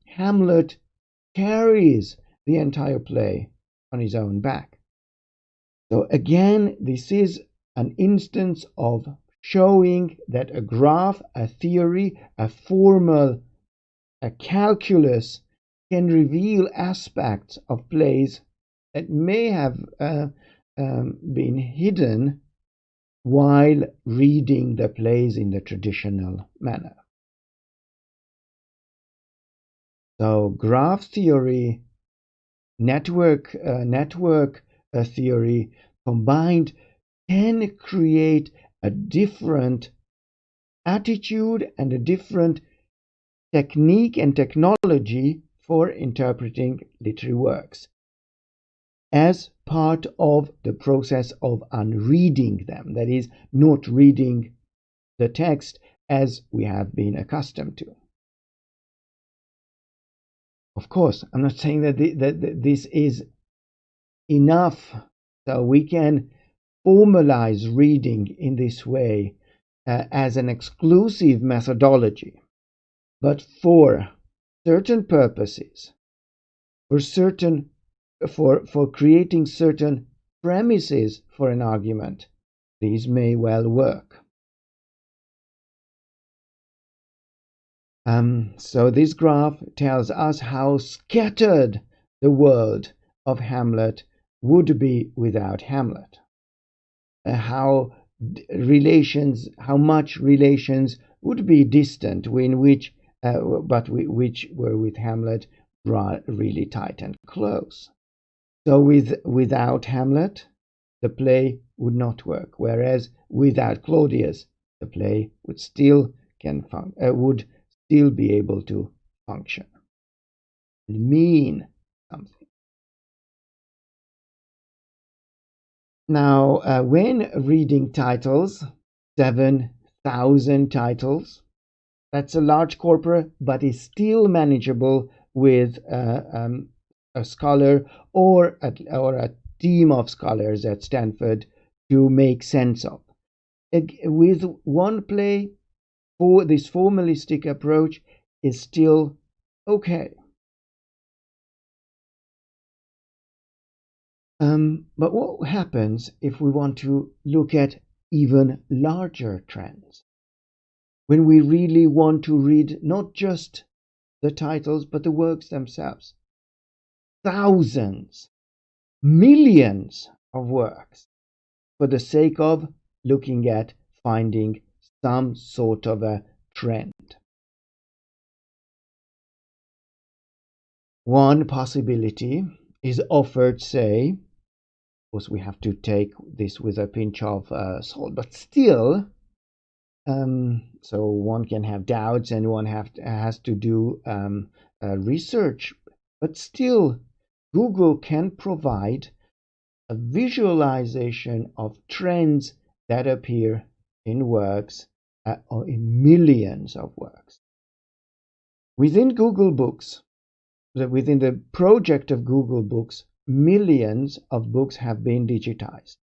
Hamlet carries the entire play on his own back. So again, this is an instance of showing that a graph, a theory, a formal, a calculus can reveal aspects of plays that may have been hidden while reading the plays in the traditional manner. So graph theory, network theory combined can create a different attitude and a different technique and technology for interpreting literary works as part of the process of unreading them, that is, not reading the text as we have been accustomed to. Of course, I'm not saying that this is enough, so we can formalize reading in this way as an exclusive methodology. But for certain purposes, for creating certain premises for an argument, these may well work. So this graph tells us how scattered the world of Hamlet would be without Hamlet. How much relations would be distant, which were with Hamlet really tight and close. So without Hamlet, the play would not work, whereas without Claudius, the play would still be able to function and mean something. Now, when reading titles, 7,000 titles, that's a large corpora, but is still manageable with a scholar or a team of scholars at Stanford to make sense of. With one play, this formalistic approach is still okay. But what happens if we want to look at even larger trends? When we really want to read not just the titles, but the works themselves. Thousands, millions of works for the sake of looking at finding some sort of a trend. One possibility is offered, say, of course we have to take this with a pinch of salt, but still, so one can have doubts and one has to do research, but still Google can provide a visualization of trends that appear in works or in millions of works. Within Google Books, within the project of Google Books, millions of books have been digitized.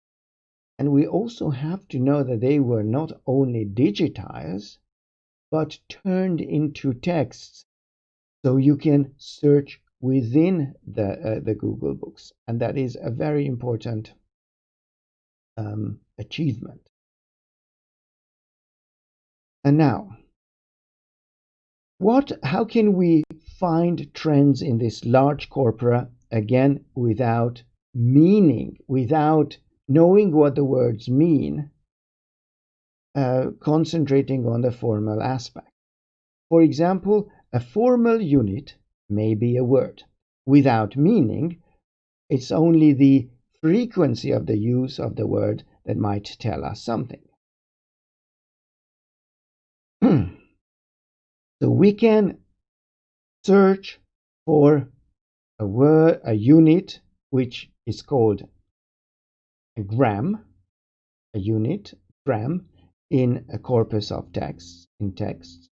And we also have to know that they were not only digitized, but turned into texts. So you can search within the Google Books. And that is a very important achievement. And now, how can we find trends in this large corpora, again, without meaning, without knowing what the words mean, concentrating on the formal aspect? For example, a formal unit may be a word. Without meaning, it's only the frequency of the use of the word that might tell us something. So we can search for a word, a unit, which is called a gram, a unit, gram, in a corpus of texts, in texts.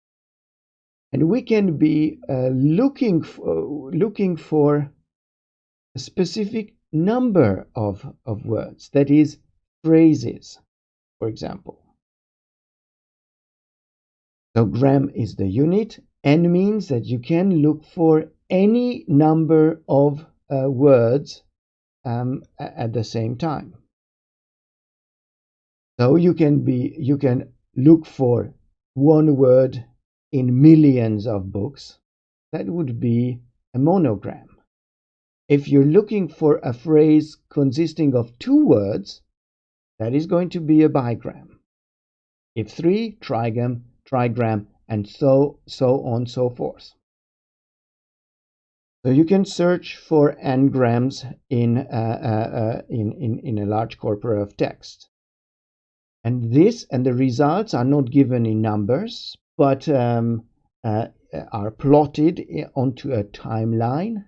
And we can be looking for a specific number of words, that is, phrases, for example. So gram is the unit. N means that you can look for any number of words at the same time. So you can look for one word in millions of books. That would be a monogram. If you're looking for a phrase consisting of 2 words, that is going to be a bigram. If 3, trigram, and so on, so forth. So you can search for n-grams in a large corpora of text. And the results are not given in numbers, but are plotted onto a timeline.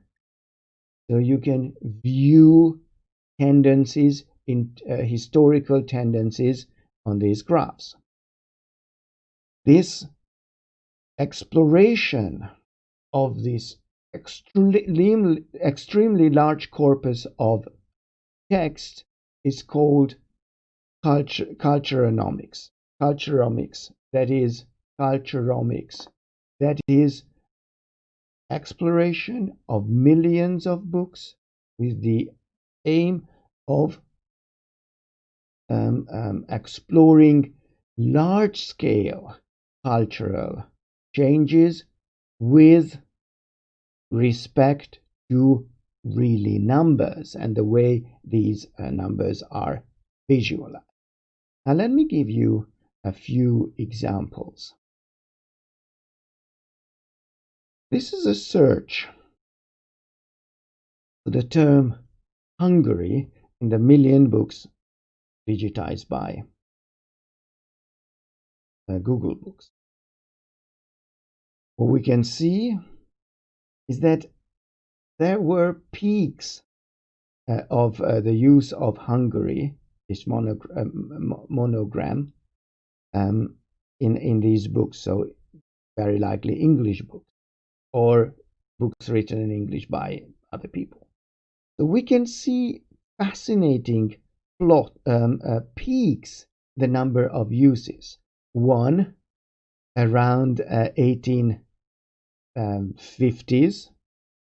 So you can view tendencies in historical tendencies on these graphs. This exploration of this extremely large corpus of text is called culturomics. That is exploration of millions of books with the aim of exploring large-scale cultural changes with respect to really numbers and the way these numbers are visualized. Now let me give you a few examples. This is a search for the term Hungary in the million books digitized by Google Books. What we can see is that there were peaks of the use of Hungary, this monogram, in these books, so very likely English books or books written in English by other people. So we can see fascinating peaks, the number of uses. One around 1850s,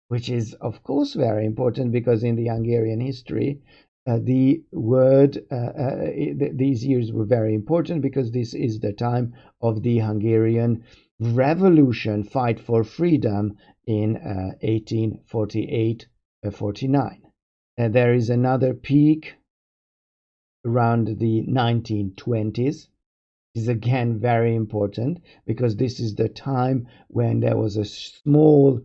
which is of course very important because in the Hungarian history the word these years were very important because this is the time of the Hungarian Revolution, fight for freedom in 1848-49. There is another peak around the 1920s. Is again very important because this is the time when there was a small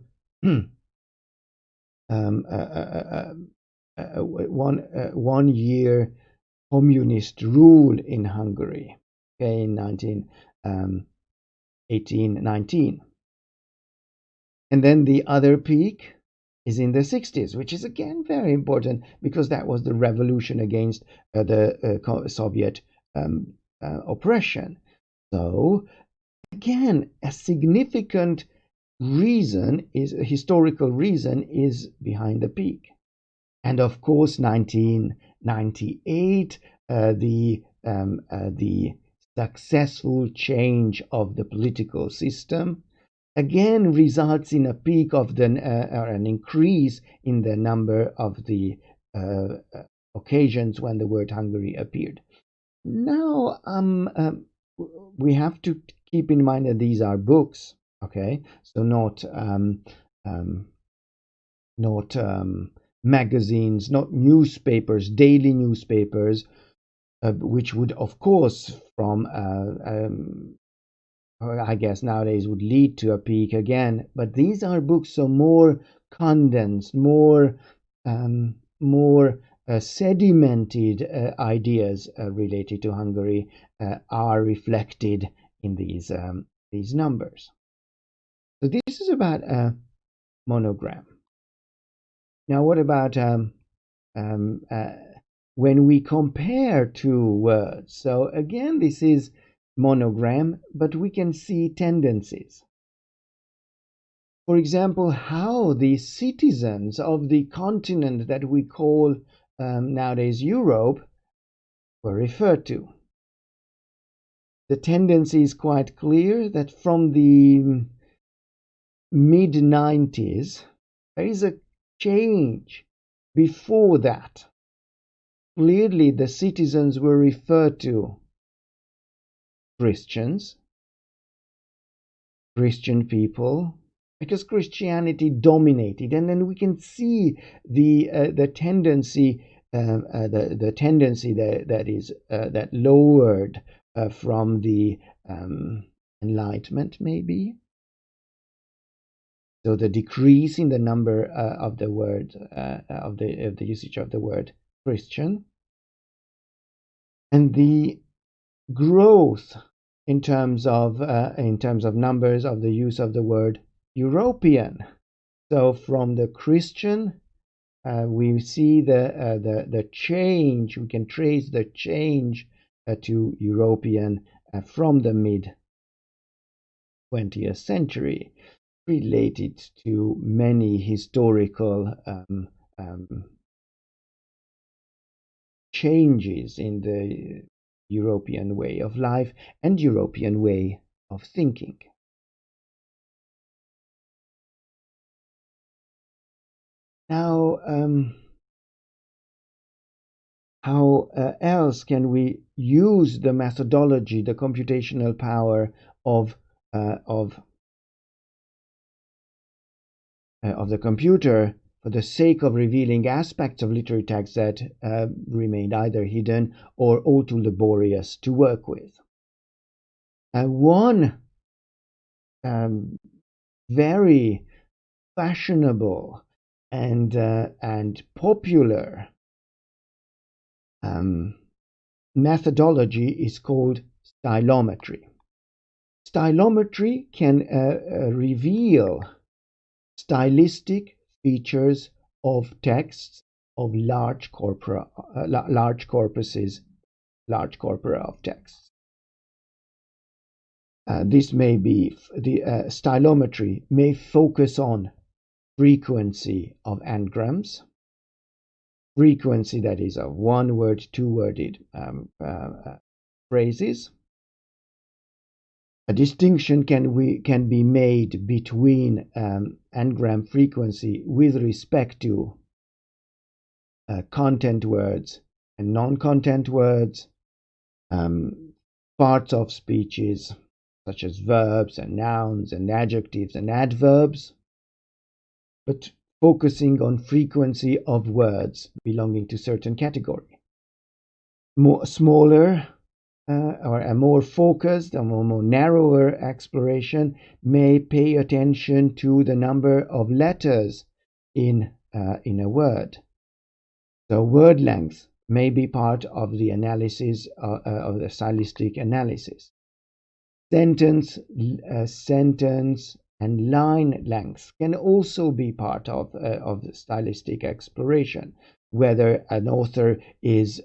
one year communist rule in Hungary, okay, in 1819. And then the other peak is in the 60s, which is again very important because that was the revolution against the Soviet oppression. So again, a significant historical reason is behind the peak. And of course 1998, the successful change of the political system again results in a peak of or an increase in the number of the occasions when the word Hungary appeared. Now we have to keep in mind that these are books, okay, so not magazines, not newspapers, daily newspapers, which would of course from I guess nowadays would lead to a peak again, but these are books, so more condensed, more sedimented ideas related to Hungary are reflected in these numbers. So this is about a monogram. Now, what about when we compare two words? So again, this is monogram, but we can see tendencies. For example, how the citizens of the continent that we call nowadays Europe were referred to. The tendency is quite clear that from the mid-90s, there is a change. Before that, clearly the citizens were referred to Christians, Christian people, because Christianity dominated, and then we can see the tendency the tendency that lowered from the Enlightenment, maybe. So the decrease in the number of the word of the usage of the word Christian, and the growth in terms of numbers of the use of the word European. So from the Christian, we see the change. We can trace the change to European from the mid 20th century, related to many historical changes in the European way of life and European way of thinking. Now, how else can we use the methodology, the computational power of the computer for the sake of revealing aspects of literary text that remained either hidden or all too laborious to work with? One very fashionable and popular methodology is called stylometry. Stylometry can reveal stylistic features of texts of large corpora of texts. This may be the stylometry may focus on frequency of anagrams, frequency that is of one-word, two-worded phrases. A distinction can be made between anagram frequency with respect to content words and non-content words, parts of speeches such as verbs and nouns and adjectives and adverbs, but focusing on frequency of words belonging to certain category. Smaller or a more focused, a more narrower exploration may pay attention to the number of letters in a word. So word length may be part of the analysis of the stylistic analysis. Sentence and line length can also be part of the stylistic exploration, whether an author is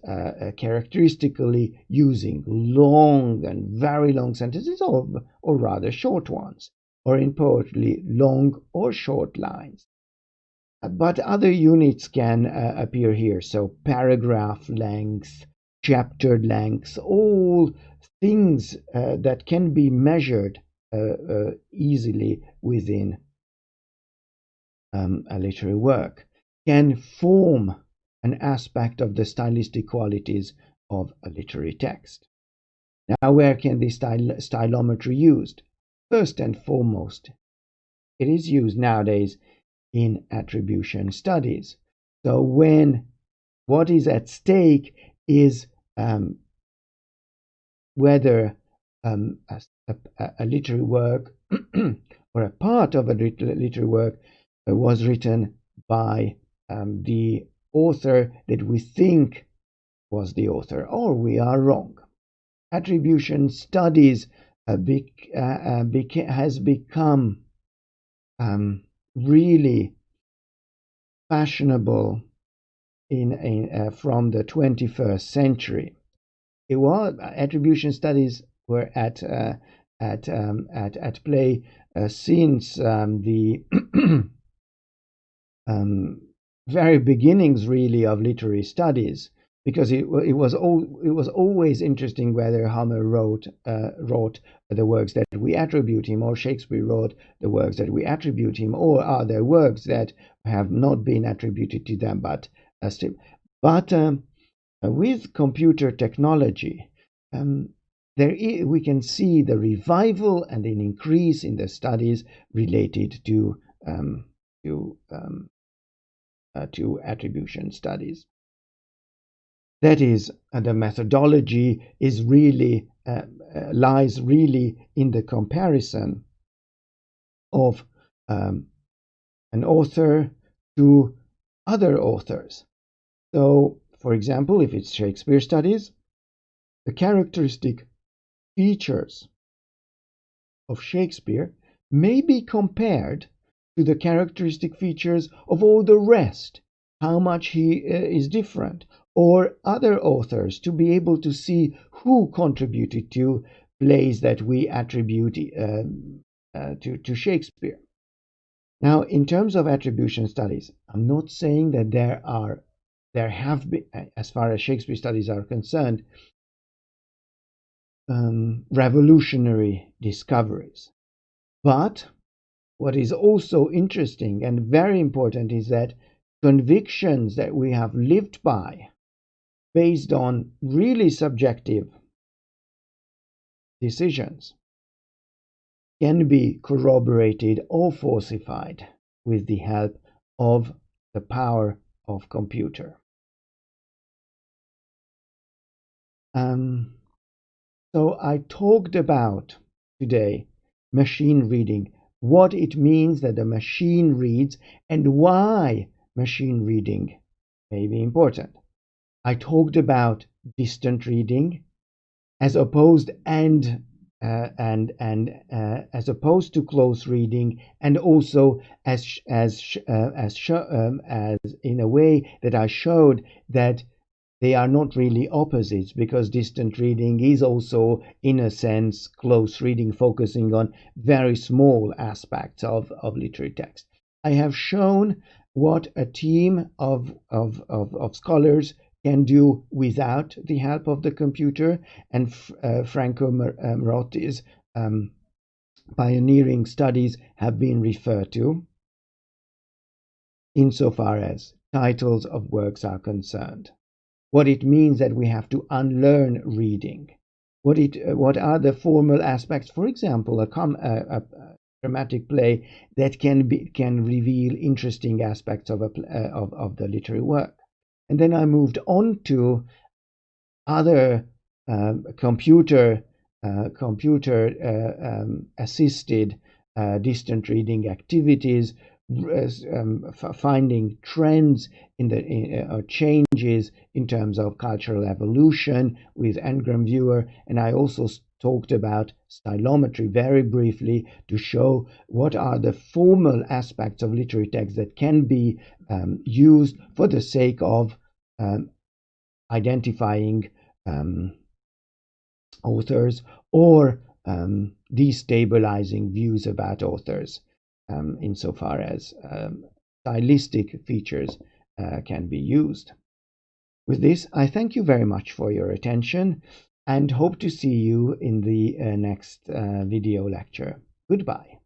characteristically using long and very long sentences or rather short ones, or in poetry, long or short lines. But other units can appear here, so paragraph length, chapter length, all things that can be measured easily within a literary work, can form an aspect of the stylistic qualities of a literary text. Now, where can this stylometry used? First and foremost, it is used nowadays in attribution studies. So when what is at stake is whether a literary work or a part of a literary work was written by the author that we think was the author, or we are wrong. Attribution studies has become really fashionable from the 21st century. It was attribution studies were at play since the very beginnings, really, of literary studies, because it was always interesting whether Homer wrote the works that we attribute him, or Shakespeare wrote the works that we attribute him, or are there works that have not been attributed to them but still. But with computer technology, we can see the revival and an increase in the studies related to attribution studies. That is, the methodology is really lies really in the comparison of an author to other authors. So, for example, if it's Shakespeare studies, the characteristic features of Shakespeare may be compared to the characteristic features of all the rest, how much he is different, or other authors, to be able to see who contributed to plays that we attribute to Shakespeare. Now, in terms of attribution studies, I'm not saying that there have been, as far as Shakespeare studies are concerned, revolutionary discoveries. But what is also interesting and very important is that convictions that we have lived by, based on really subjective decisions, can be corroborated or falsified with the help of the power of computer. So I talked about today machine reading, what it means that the machine reads, and why machine reading may be important. I talked about distant reading as opposed as opposed to close reading, and also as in a way that I showed that they are not really opposites, because distant reading is also, in a sense, close reading, focusing on very small aspects of literary text. I have shown what a team of scholars can do without the help of the computer, and Franco Marotti's pioneering studies have been referred to insofar as titles of works are concerned. What it means that we have to unlearn reading, what are the formal aspects, for example, a dramatic play that can reveal interesting aspects of the literary work. And then I moved on to other computer assisted distant reading activities, finding trends in changes in terms of cultural evolution with Ngram Viewer. And I also talked about stylometry very briefly to show what are the formal aspects of literary text that can be used for the sake of identifying authors or destabilizing views about authors, insofar as stylistic features can be used. With this, I thank you very much for your attention and hope to see you in the next video lecture. Goodbye.